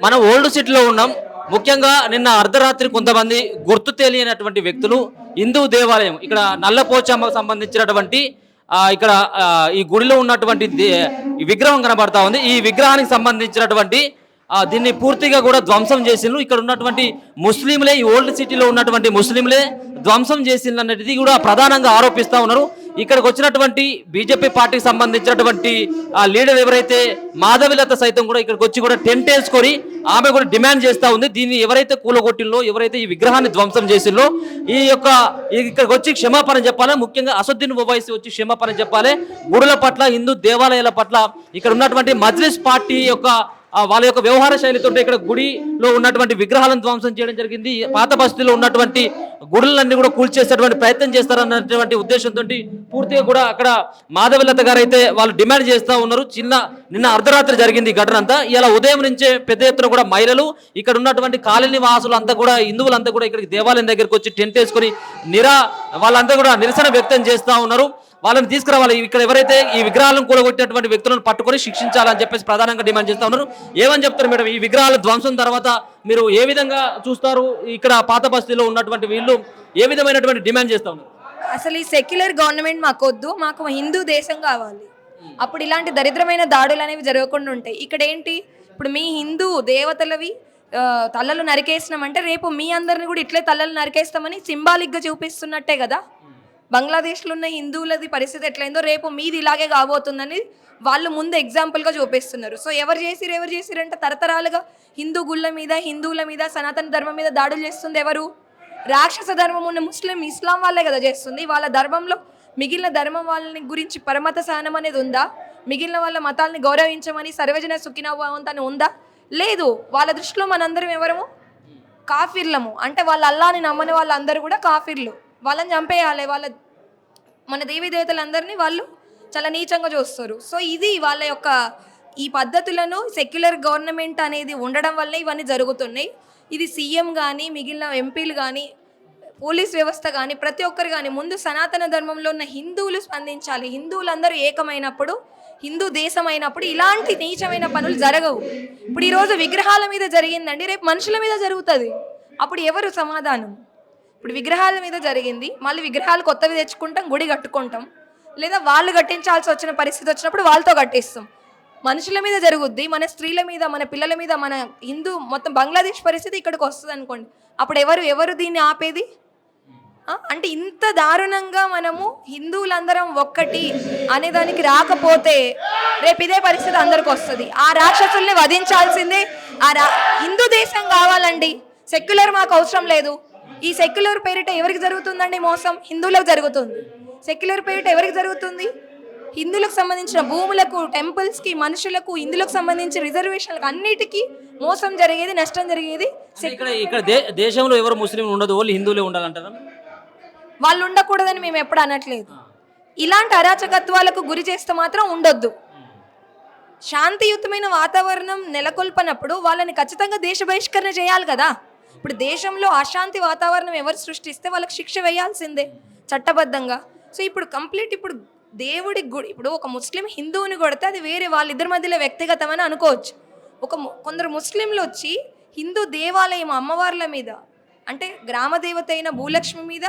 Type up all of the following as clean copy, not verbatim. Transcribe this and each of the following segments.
మనం ఓల్డ్ సిటీలో ఉన్నాం. ముఖ్యంగా నిన్న అర్ధరాత్రి కొంతమంది గుర్తు తెలియనటువంటి వ్యక్తులు హిందూ దేవాలయం ఇక్కడ నల్లపోచమ్మకు సంబంధించినటువంటి ఇక్కడ ఈ గుడిలో ఉన్నటువంటి ఈ విగ్రహం కనబడతా ఉంది. ఈ విగ్రహానికి సంబంధించినటువంటి దీన్ని పూర్తిగా కూడా ధ్వంసం చేసిండ్రు. ఇక్కడ ఉన్నటువంటి ముస్లింలే, ఈ ఓల్డ్ సిటీలో ఉన్నటువంటి ముస్లింలే ధ్వంసం చేసిండ్రు అనేది కూడా ప్రధానంగా ఆరోపిస్తూ ఉన్నారు. ఇక్కడికి వచ్చినటువంటి బీజేపీ పార్టీకి సంబంధించినటువంటి లీడర్ ఎవరైతే మాధవిలత సైతం కూడా ఇక్కడికి వచ్చి కూడా టెంట్ వేసుకొని ఆమె కూడా డిమాండ్ చేస్తూ ఉంది. దీన్ని ఎవరైతే కూలగొట్టిల్లో, ఎవరైతే ఈ విగ్రహాన్ని ధ్వంసం చేసిందో ఇక్కడికి వచ్చి క్షమాపణ చెప్పాలి. ముఖ్యంగా అసదుద్దీన్ ఓవైసీ వచ్చి క్షమాపణ చెప్పాలి. గుడుల పట్ల, హిందూ దేవాలయాల పట్ల ఇక్కడ ఉన్నటువంటి మజ్లిస్ పార్టీ యొక్క వాళ్ళ యొక్క వ్యవహార శైలితో ఇక్కడ గుడిలో ఉన్నటువంటి విగ్రహాలను ధ్వంసం చేయడం జరిగింది. పాత బస్తీలో ఉన్నటువంటి గుడులన్నీ కూడా కూల్చేసేటువంటి ప్రయత్నం చేస్తారన్నటువంటి ఉద్దేశంతో పూర్తిగా కూడా అక్కడ మాధవలత గారు అయితే వాళ్ళు డిమాండ్ చేస్తూ ఉన్నారు. నిన్న అర్ధరాత్రి జరిగింది ఈ ఘటన అంతా. ఇలా ఉదయం నుంచే పెద్ద ఎత్తున కూడా మహిళలు, ఇక్కడ ఉన్నటువంటి కాలనీ వాసులు అంతా కూడా, హిందువులంతా కూడా ఇక్కడికి దేవాలయం దగ్గరికి వచ్చి టెంట్ వేసుకొని వాళ్ళంతా కూడా నిరసన వ్యక్తం చేస్తూ ఉన్నారు. వాళ్ళని తీసుకురావాలి. ఇక్కడ ఎవరైతే ఈ విగ్రహాలను కూలగొట్టినటువంటి వ్యక్తులను పట్టుకొని శిక్షించాలని చెప్పేసి ప్రధానంగా డిమాండ్ చేస్తా ఉన్నారు. ఏమని చెప్తారు మేడం, ఈ విగ్రహాల ధ్వంసం తర్వాత మీరు ఏ విధంగా చూస్తారు? ఇక్కడ పాత బస్తీలో ఉన్నటువంటి వీళ్ళు ఏ విధమైనటువంటి డిమాండ్ చేస్తా ఉన్నారు? అసలు ఈ సెక్యులర్ గవర్నమెంట్ మాకొద్దు, మాకు హిందూ దేశం కావాలి. అప్పుడు ఇలాంటి దరిద్రమైన దాడులు అనేవి జరగకుండా ఉంటాయి. ఇక్కడ ఏంటి, ఇప్పుడు మీ హిందూ దేవతలవి తలలు నరికేసినామంటే రేపు మీ అందరిని కూడా ఇట్లే తలలు నరికేస్తామని సింబాలిక్గా చూపిస్తున్నట్టే కదా. బంగ్లాదేశ్లో ఉన్న హిందువులది పరిస్థితి ఎట్లయిందో రేపు మీది ఇలాగే కాబోతుందని వాళ్ళు ముందు ఎగ్జాంపుల్గా చూపిస్తున్నారు. సో ఎవరు చేసిరంటే తరతరాలుగా హిందూ గుళ్ళ మీద, హిందువుల మీద, సనాతన ధర్మం మీద దాడులు చేస్తుంది ఎవరు? రాక్షస ధర్మం ఉన్న ఇస్లాం వాళ్ళే కదా చేస్తుంది. వాళ్ళ ధర్మంలో మిగిలిన ధర్మం వాళ్ళని గురించి పరమత సహనం అనేది ఉందా? మిగిలిన వాళ్ళ మతాలని గౌరవించమని సర్వజన సుఖినోభవంతని ఉందా? లేదు. వాళ్ళ దృష్టిలో మనందరం ఎవరము? కాఫిర్లము. అంటే వాళ్ళ అల్లాని నమ్మని వాళ్ళందరూ కూడా కాఫిర్లు. వాళ్ళని చంపేయాలి. మన దేవీ దేవతలందరినీ వాళ్ళు చాలా నీచంగా చూస్తారు. సో ఇది వాళ్ళ యొక్క ఈ పద్ధతులను సెక్యులర్ గవర్నమెంట్ అనేది ఉండడం వల్ల ఇవన్నీ జరుగుతున్నాయి. ఇది సీఎం కానీ, మిగిలిన ఎంపీలు కానీ, పోలీస్ వ్యవస్థ కానీ, ప్రతి ఒక్కరు కానీ ముందు సనాతన ధర్మంలో ఉన్న హిందువులు స్పందించాలి. హిందువులందరూ ఏకమైనప్పుడు, హిందూ దేశం అయినప్పుడు ఇలాంటి నీచమైన పనులు జరగవు. ఇప్పుడు ఈరోజు విగ్రహాల మీద జరిగిందండి, రేపు మనుషుల మీద జరుగుతుంది. అప్పుడు ఎవరు సమాధానం? ఇప్పుడు విగ్రహాల మీద జరిగింది, మళ్ళీ విగ్రహాలు కొత్తవి తెచ్చుకుంటాం, గుడి కట్టుకుంటాం, లేదా వాళ్ళు కట్టించాల్సి వచ్చిన పరిస్థితి వచ్చినప్పుడు వాళ్ళతో కట్టిస్తాం. మనుషుల మీద జరుగుద్ది, మన స్త్రీల మీద, మన పిల్లల మీద, మన హిందూ మొత్తం బంగ్లాదేశ్ పరిస్థితి ఇక్కడికి వస్తుంది అనుకోండి. అప్పుడు ఎవరు దీన్ని ఆపేది? అంటే ఇంత దారుణంగా మనము హిందువులందరం ఒక్కటి అనేదానికి రాకపోతే రేపు ఇదే పరిస్థితి అందరికి వస్తుంది. ఆ రాక్షసుల్ని వధించాల్సిందే. హిందూ దేశం కావాలండి, సెక్యులర్ మాకు అవసరం లేదు. ఈ సెక్యులర్ పేరిట ఎవరికి జరుగుతుందండి మోసం? హిందువులకు జరుగుతుంది. సెక్యులర్ పేరిట ఎవరికి జరుగుతుంది? హిందువులకు సంబంధించిన భూములకు, టెంపుల్స్కి, మనుషులకు, హిందువులకు సంబంధించిన రిజర్వేషన్లకు అన్నిటికీ మోసం జరిగేది, నష్టం జరిగేది. ఇక్కడ దేశంలో ఎవరు ముస్లింలు ఉండదు, ఓన్లీ హిందువులే ఉండాలంటారా? వాళ్ళు ఉండకూడదని మేము ఎప్పుడు అనట్లేదు. ఇలాంటి అరాచకత్వాలకు గురి చేస్తే మాత్రం ఉండొద్దు. శాంతియుతమైన వాతావరణం నెలకొల్పనప్పుడు వాళ్ళని ఖచ్చితంగా దేశ బహిష్కరణ చేయాలి కదా. ఇప్పుడు దేశంలో అశాంతి వాతావరణం ఎవరు సృష్టిస్తే వాళ్ళకి శిక్ష వేయాల్సిందే చట్టబద్ధంగా. సో ఇప్పుడు ఇప్పుడు దేవుడి గుడి, ఇప్పుడు ఒక ముస్లిం హిందువుని కొడితే అది వేరే, వాళ్ళిద్దరి మధ్యలో వ్యక్తిగతమని అనుకోవచ్చు. కొందరు ముస్లింలు వచ్చి హిందూ దేవాలయం అమ్మవార్ల మీద, అంటే గ్రామదేవత అయిన భూలక్ష్మి మీద,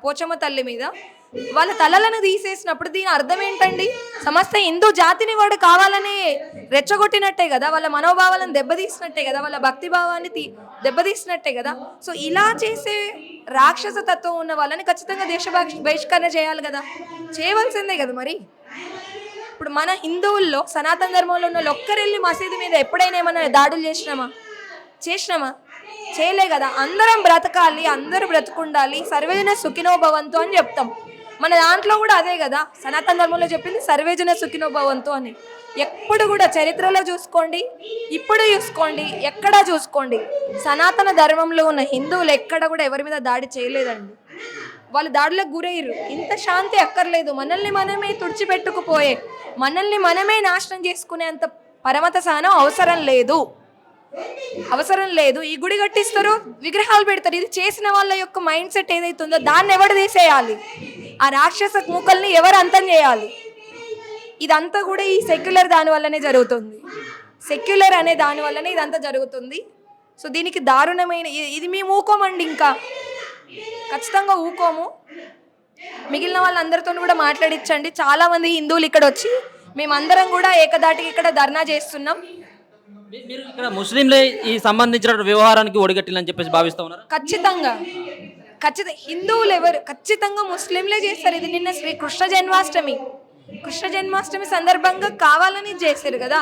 పోచమ్మ తల్లి మీద వాళ్ళ తలలను తీసేసినప్పుడు దీని అర్థం ఏంటండి? సమస్త హిందూ జాతిని వాడు కావాలని రెచ్చగొట్టినట్టే కదా, వాళ్ళ మనోభావాలను దెబ్బతీసినట్టే కదా, వాళ్ళ భక్తి భావాన్ని దెబ్బతీసినట్టే కదా. సో ఇలా చేసే రాక్షస తత్వం ఉన్న వాళ్ళని ఖచ్చితంగా దేశ బహిష్కరణ చేయాలి కదా, చేయవలసిందే కదా. మరి ఇప్పుడు మన హిందువుల్లో, సనాతన ధర్మంలో ఉన్న ఒక్కరెళ్ళి మసీదు మీద ఎప్పుడైనా ఏమైనా దాడులు చేసినామా? చేయలే కదా. అందరం బ్రతకాలి, అందరూ బ్రతుకుండాలి, సర్వేజన సుఖినో భవంతు అని చెప్తాం. మన దాంట్లో కూడా అదే కదా సనాతన ధర్మంలో చెప్పింది, సర్వేజన సుఖినో భవంతు అని. ఎప్పుడు కూడా చరిత్రలో చూసుకోండి, ఇప్పుడు చూసుకోండి, ఎక్కడా చూసుకోండి, సనాతన ధర్మంలో ఉన్న హిందువులు ఎక్కడ కూడా ఎవరి మీద దాడి చేయలేదండి. వాళ్ళు దాడులకు గురయ్యారు. ఇంత శాంతి అక్కర్లేదు. మనల్ని మనమే తుడిచిపెట్టుకుపోయే, మనల్ని మనమే నాశనం చేసుకునేంత పరమత సహనం అవసరం లేదు. ఈ గుడి కట్టిస్తారు, విగ్రహాలు పెడతారు. ఇది చేసిన వాళ్ళ యొక్క మైండ్ సెట్ ఏదైతుందో దాన్ని ఎవరు తీసేయాలి? ఆ రాక్షస మూకల్ని ఎవరు అంతం చేయాలి? ఇదంతా కూడా ఈ సెక్యులర్ దాని వల్లనే జరుగుతుంది. సెక్యులర్ అనే దాని వల్లనే ఇదంతా జరుగుతుంది. సో దీనికి దారుణమైన ఇది మేము ఊకోమండి, ఇంకా ఖచ్చితంగా ఊకోము. మిగిలిన వాళ్ళందరితో కూడా మాట్లాడించండి. చాలామంది హిందువులు ఇక్కడ వచ్చి మేమందరం కూడా ఏకదాటికి ఇక్కడ ధర్నా చేస్తున్నాం. మీరు ఇక్కడ ముస్లింలే ఈ సంబంధించిన వ్యవహారానికి ఒడిగట్టిలని చెప్పేసి భావిస్తా ఉన్నారు. ఖచ్చితంగా హిందువులు ఎవరు ఖచ్చితంగా ముస్లింలే చేస్తారు. ఇది నిన్న కృష్ణ జన్మాష్టమి సందర్భంగా కావాలని చేశారు కదా,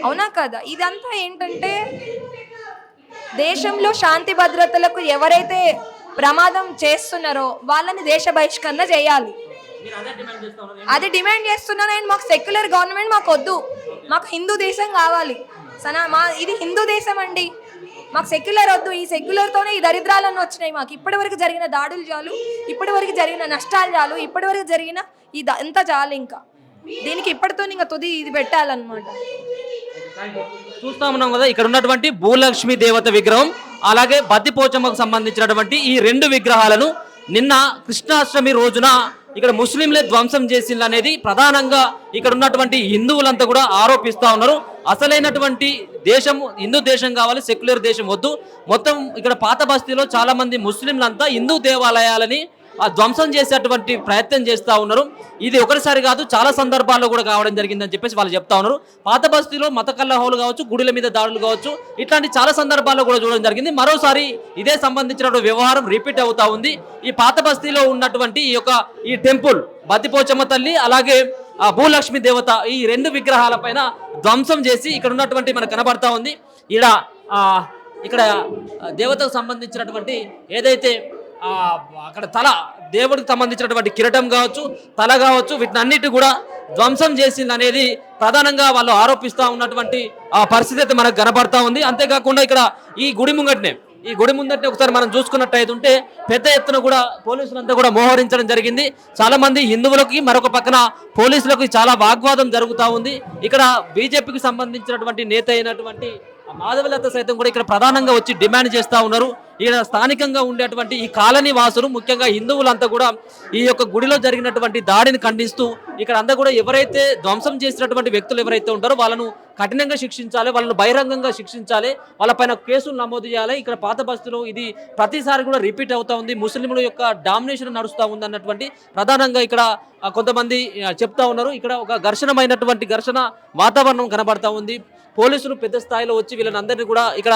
అవునా కదా? ఇదంతా ఏంటంటే దేశంలో శాంతి భద్రతలకు ఎవరైతే ప్రమాదం చేస్తున్నారో వాళ్ళని దేశ బహిష్కరణ చేయాలి. అది డిమాండ్ చేస్తున్నాను నేను. మాకు సెక్యులర్ గవర్నమెంట్ మాకు వద్దు, మాకు హిందూ దేశం కావాలి. ఇది హిందూ దేశం అండి, మాకు సెక్యులర్ వద్దు. ఈ సెక్యులర్తోనే ఈ దరిద్రాలన్నీ వచ్చినాయి మాకు. ఇప్పటి వరకు జరిగిన దాడులు చాలు, ఇప్పటి వరకు జరిగిన నష్టాలు చాలు, ఇప్పటి వరకు జరిగిన ఇదంతా చాలు. ఇంకా దీనికి ఇప్పటితో ఇంకా తుది ఇది పెట్టాలన్నమాట. చూస్తా ఉన్నాం కదా, ఇక్కడ ఉన్నటువంటి భూలక్ష్మి దేవత విగ్రహం అలాగే బద్దిపోచమ్మకు సంబంధించినటువంటి ఈ 2 విగ్రహాలను నిన్న కృష్ణాష్టమి రోజున ఇక్కడ ముస్లింలే ధ్వంసం చేసింది అనేది ప్రధానంగా ఇక్కడ ఉన్నటువంటి హిందువులంతా కూడా ఆరోపిస్తూ ఉన్నారు. అసలైనటువంటి దేశం హిందూ దేశం కావాలి, సెక్యులర్ దేశం వద్దు. మొత్తం ఇక్కడ పాత బస్తీలో చాలా మంది ముస్లింలంతా హిందూ దేవాలయాలని ధ్వంసం చేసేటువంటి ప్రయత్నం చేస్తూ ఉన్నారు. ఇది ఒకటిసారి కాదు, చాలా సందర్భాల్లో కూడా కావడం జరిగిందని చెప్పేసి వాళ్ళు చెప్తా ఉన్నారు. పాత బస్తీలో మత కల్లహోలు కావచ్చు, గుడిల మీద దాడులు కావచ్చు, ఇట్లాంటి చాలా సందర్భాల్లో కూడా చూడడం జరిగింది. మరోసారి ఇదే సంబంధించిన వ్యవహారం రిపీట్ అవుతా ఉంది. ఈ పాత బస్తీలో ఉన్నటువంటి ఈ టెంపుల్ బద్దిపోచమ్మ తల్లి అలాగే భూలక్ష్మి దేవత ఈ 2 విగ్రహాల పైన ధ్వంసం చేసి ఇక్కడ ఉన్నటువంటి మనకు కనబడతా ఉంది. ఇక్కడ దేవతకు సంబంధించినటువంటి ఏదైతే అక్కడ తల దేవుడికి సంబంధించినటువంటి కిరీటం కావచ్చు, తల కావచ్చు, వీటినన్నిటి కూడా ధ్వంసం చేసింది అనేది ప్రధానంగా వాళ్ళు ఆరోపిస్తూ ఉన్నటువంటి పరిస్థితి అయితే మనకు కనబడతా ఉంది. అంతేకాకుండా ఇక్కడ ఈ గుడి ముందటనే ఒకసారి మనం చూసుకున్నట్టయితే పెద్ద ఎత్తున కూడా పోలీసులంతా కూడా మోహరించడం జరిగింది. చాలా మంది హిందువులకి మరొక పక్కన పోలీసులకు చాలా వాగ్వాదం జరుగుతూ ఉంది. ఇక్కడ బీజేపీకి సంబంధించినటువంటి నేత అయినటువంటి మాధవలత సైతం కూడా ఇక్కడ ప్రధానంగా వచ్చి డిమాండ్ చేస్తూ ఉన్నారు. ఇక్కడ స్థానికంగా ఉండేటువంటి ఈ కాలనీ వాసులు ముఖ్యంగా హిందువులంతా కూడా ఈ యొక్క గుడిలో జరిగినటువంటి దాడిని ఖండిస్తూ ఇక్కడ అంతా కూడా ఎవరైతే ధ్వంసం చేసినటువంటి వ్యక్తులు ఎవరైతే ఉంటారో వాళ్ళను కఠినంగా శిక్షించాలి, వాళ్ళను బహిరంగంగా శిక్షించాలి, వాళ్ళపైన కేసులు నమోదు చేయాలి. ఇక్కడ పాత బస్తీలో ఇది ప్రతిసారి కూడా రిపీట్ అవుతా ఉంది. ముస్లింల యొక్క డామినేషన్ నడుస్తూ ఉంది అన్నటువంటి ప్రధానంగా ఇక్కడ కొంతమంది చెప్తా ఉన్నారు. ఇక్కడ ఒక ఘర్షణ వాతావరణం కనబడతా ఉంది. పోలీసులు పెద్ద స్థాయిలో వచ్చి వీళ్ళని అందరినీ కూడా ఇక్కడ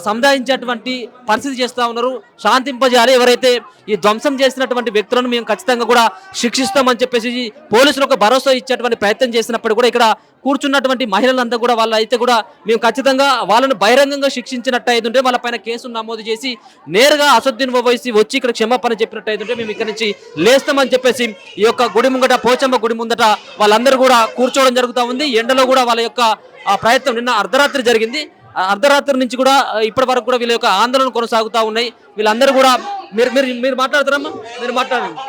సముదాయించేటువంటి పరిస్థితి చేస్తూ ఉన్నారు. శాంతింపజేయాలి, ఎవరైతే ఈ ధ్వంసం చేసినటువంటి వ్యక్తులను మేము ఖచ్చితంగా కూడా శిక్షిస్తామని చెప్పేసి పోలీసులకు భరోసా ఇచ్చేటువంటి ప్రయత్నం చేసినప్పుడు కూడా ఇక్కడ కూర్చున్నటువంటి మహిళలంతా కూడా వాళ్ళు అయితే కూడా మేము ఖచ్చితంగా వాళ్ళను బహిరంగంగా శిక్షించినట్టు అయితే వాళ్ళపైన కేసులు నమోదు చేసి నేరుగా అసదుద్దీన్ ఓవైసీ వచ్చి ఇక్కడ క్షమాపణ చెప్పినట్టు అయితే మేము ఇక్కడ నుంచి లేస్తామని చెప్పేసి ఈ యొక్క గుడి ముంగట పోచమ్మ గుడి ముందట వాళ్ళందరూ కూడా కూర్చోవడం జరుగుతూ ఉంది. ఎండలో కూడా వాళ్ళ యొక్క ప్రయత్నం నిన్న అర్ధరాత్రి జరిగింది. అర్ధరాత్రి నుంచి కూడా ఇప్పటి వరకు కూడా వీళ్ళ యొక్క ఆందోళన కొనసాగుతూ ఉన్నాయి. వీళ్ళందరూ కూడా మీరు మాట్లాడతారమ్మా, మీరు మాట్లాడండి.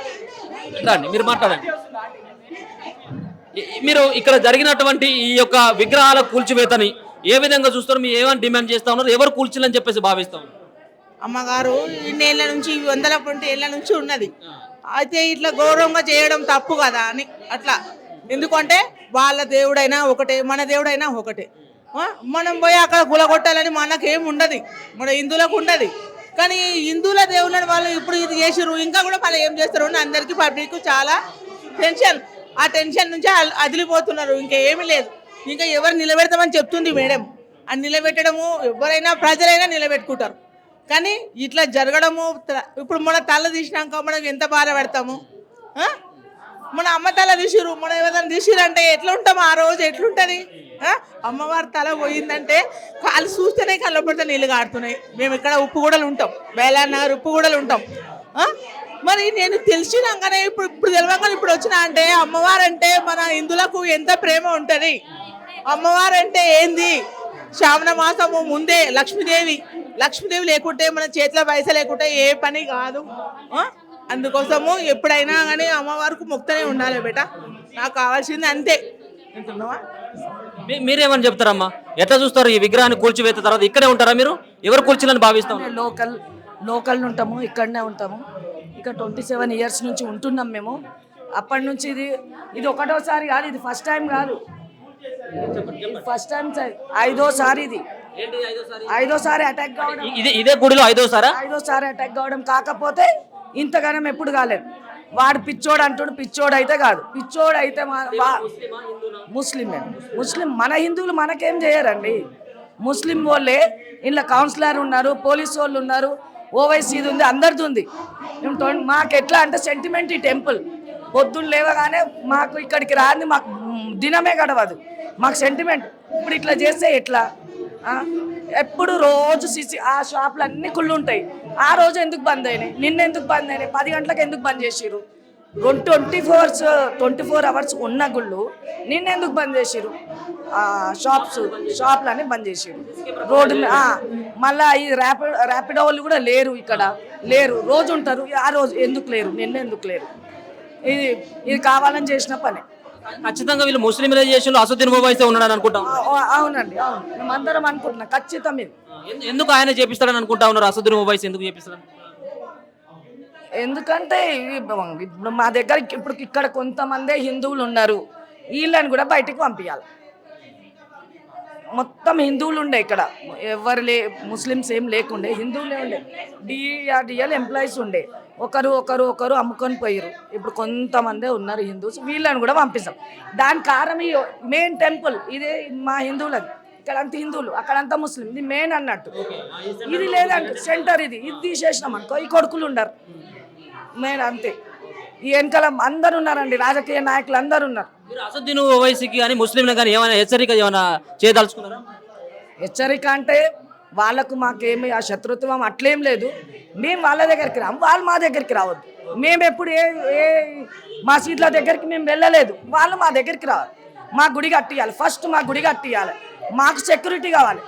మీరు ఇక్కడ జరిగినటువంటి ఈ యొక్క విగ్రహాల కూల్చివేతని ఏ విధంగా చూస్తారు? మీరు ఏమని డిమాండ్ చేస్తా ఉన్నారు? ఎవరు కూల్చిలని చెప్పేసి భావిస్తా ఉన్నారు? అమ్మగారు ఇన్ని ఏళ్ళ నుంచి 120 ఏళ్ళ నుంచి ఉన్నది. అయితే ఇట్లా గౌరవంగా చేయడం తప్పు కదా అని అట్లా. ఎందుకంటే వాళ్ళ దేవుడైనా ఒకటే, మన దేవుడైనా ఒకటే. మనం పోయి అక్కడ గులగొట్టాలని మనకేం ఉండదు, మన హిందువులకు ఉండదు. కానీ హిందువుల దేవుళ్ళని వాళ్ళు ఇప్పుడు ఇది చేసిరు, ఇంకా కూడా వాళ్ళు ఏం చేస్తారు అని అందరికీ పబ్లిక్ చాలా టెన్షన్. ఆ టెన్షన్ నుంచి అదిలిపోతున్నారు. ఇంకా ఏమీ లేదు. ఇంకా ఎవరు నిలబెడతామని చెప్తుంది మేడం. అని నిలబెట్టడము ఎవరైనా ప్రజలైనా నిలబెట్టుకుంటారు. కానీ ఇట్లా జరగడము, ఇప్పుడు మన తల తీసినాక మనం ఎంత బాధ పెడతాము. మన అమ్మ తల తీసిరు, మనం ఏదైనా తీసిరంటే ఎట్లా ఉంటాం? ఆ రోజు ఎట్లుంటుంది? అమ్మవారి తల పోయిందంటే కాళ్ళు చూస్తేనే కళ్ళ పడితే నీళ్ళు కాడుతున్నాయి. మేము ఇక్కడ ఉప్పుగూడలు ఉంటాం, బేలానగర్ ఉప్పుగూడలు ఉంటాం. మరి నేను తెలిసినాకనే ఇప్పుడు తెలియగానే ఇప్పుడు వచ్చినా అంటే అమ్మవారు అంటే మన హిందువులకు ఎంత ప్రేమ ఉంటుంది. అమ్మవారు అంటే ఏంది? శ్రావణ మాసము ముందే లక్ష్మీదేవి లేకుంటే మన చేతిలో పైసలు లేకుంటే ఏ పని కాదు. అందుకోసము ఎప్పుడైనా కానీ అమ్మవారికి మొక్తనే ఉండాలి బేట. నాకు కావాల్సింది అంతే. మీరేమని చెప్తారమ్మా? ఎట్లా చూస్తారు ఈ విగ్రహాన్ని కూల్చివేత తర్వాత? ఇక్కడే ఉంటారా మీరు? ఎవరు కూల్చాలని భావిస్తాం? లోకల్ ఉంటాము, ఇక్కడనే ఉంటాము. ఇక 27 ఇయర్స్ నుంచి ఉంటున్నాం మేము. అప్పటి నుంచి ఇది ఒకటోసారి కాదు, ఇది ఫస్ట్ టైం కాదు. ఫస్ట్ టైం ఐదోసారి ఇది ఐదోసారి అటాక్ కావడం ఇదే గుడిలో ఐదోసారా? ఐదోసారి అటాక్ కావడం. కాకపోతే ఇంతగానం ఎప్పుడు కాలేదు. వాడు పిచ్చోడు అంటుడు, పిచ్చోడు అయితే కాదు. పిచ్చోడు అయితే ముస్లిం మన హిందువులు మనకేం చేయరండి. ముస్లిం వాళ్ళే ఇంట్లో కౌన్సిలర్ ఉన్నారు, పోలీసు వాళ్ళు ఉన్నారు, ఓవైసీది ఉంది, అందరిది ఉంది. మాకు ఎట్లా అంటే సెంటిమెంట్ ఈ టెంపుల్. పొద్దున్న లేవగానే మాకు ఇక్కడికి రాని మాకు దినమే గడవదు. మాకు సెంటిమెంట్. ఇప్పుడు ఇట్లా చేస్తే ఎట్లా? ఎప్పుడు రోజు ఆ షాపులు అన్ని కుళ్ళు ఉంటాయి. ఆ రోజు ఎందుకు బంద్ అయినాయి? నిన్న ఎందుకు బంద్ అయినాయి? 10 గంటలకు ఎందుకు బంద్ చేసిర్రు? 24 అవర్స్ ఉన్న గుళ్ళు నిన్న ఎందుకు బంద్ చేసిర్రు? షాపులన్నీ బంద్ చేసిర్రు. రోడ్డు మళ్ళీ ఈ ర్యాపిడో వాళ్ళు కూడా లేరు, ఇక్కడ లేరు. రోజు ఉంటారు, ఆ రోజు ఎందుకు లేరు? నిన్న ఎందుకు లేరు? ఇది కావాలని చేసిన పని. ఖచ్చితంగా వీళ్ళు ముస్లిం రిలీజియన్లో అసదుద్దీన్ ఓవైసీ ఉన్నాడని అనుకుంటాం. అవునండి, అవును, మేము అందరం అనుకుంటున్నాం. ఖచ్చితం ఇది. ఎందుకు ఆయన చేపిస్తాడని అనుకుంటా ఉన్నారు? అసదుద్దీన్ ఓవైసీ ఎందుకు చేపిస్తాడు? ఎందుకంటే ఇప్పుడు మా దగ్గర ఇప్పుడు ఇక్కడ కొంతమందే హిందువులు ఉన్నారు, వీళ్ళని కూడా బయటికి పంపించాలి. మొత్తం హిందువులు ఉండే ఇక్కడ, ఎవరు ముస్లిమ్స్ ఏం లేకుండే, హిందువులే ఉండే. డిఆర్డిఎల్ ఎంప్లాయీస్ ఉండే. ఒకరు అమ్ముకొని పోయారు. ఇప్పుడు కొంతమందే ఉన్నారు హిందూస్, వీళ్ళని కూడా పంపిస్తాం. దాని కారణం ఈ మెయిన్ టెంపుల్ ఇదే మా హిందువులది. ఇక్కడంతా హిందువులు, అక్కడంతా ముస్లిం. ఇది మెయిన్ అన్నట్టు. ఇది లేదంటే సెంటర్, ఇది తీసేసినాం అనుకో ఈ కొడుకులు ఉండరు. మెయిన్ అంతే. ఈ వెనకాల అందరు ఉన్నారండి, రాజకీయ నాయకులు అందరు ఉన్నారు. అసదుద్దీన్ ఓవైసీకి కానీ ముస్లింలు కానీ ఏమైనా హెచ్చరిక ఏమైనా చేయదలుచుకున్నారా? హెచ్చరిక అంటే వాళ్ళకు మాకేమి ఆ శత్రుత్వం అట్లేం లేదు. మేము వాళ్ళ దగ్గరికి రాము, వాళ్ళు మా దగ్గరికి రావద్దు. మేము ఎప్పుడు ఏ మసీద్ల దగ్గరికి మేము వెళ్ళలేదు, వాళ్ళు మా దగ్గరికి రావాలి. మా గుడి కట్టియాలి, ఫస్ట్ మా గుడి కట్టియాలి. మాకు సెక్యూరిటీ కావాలి,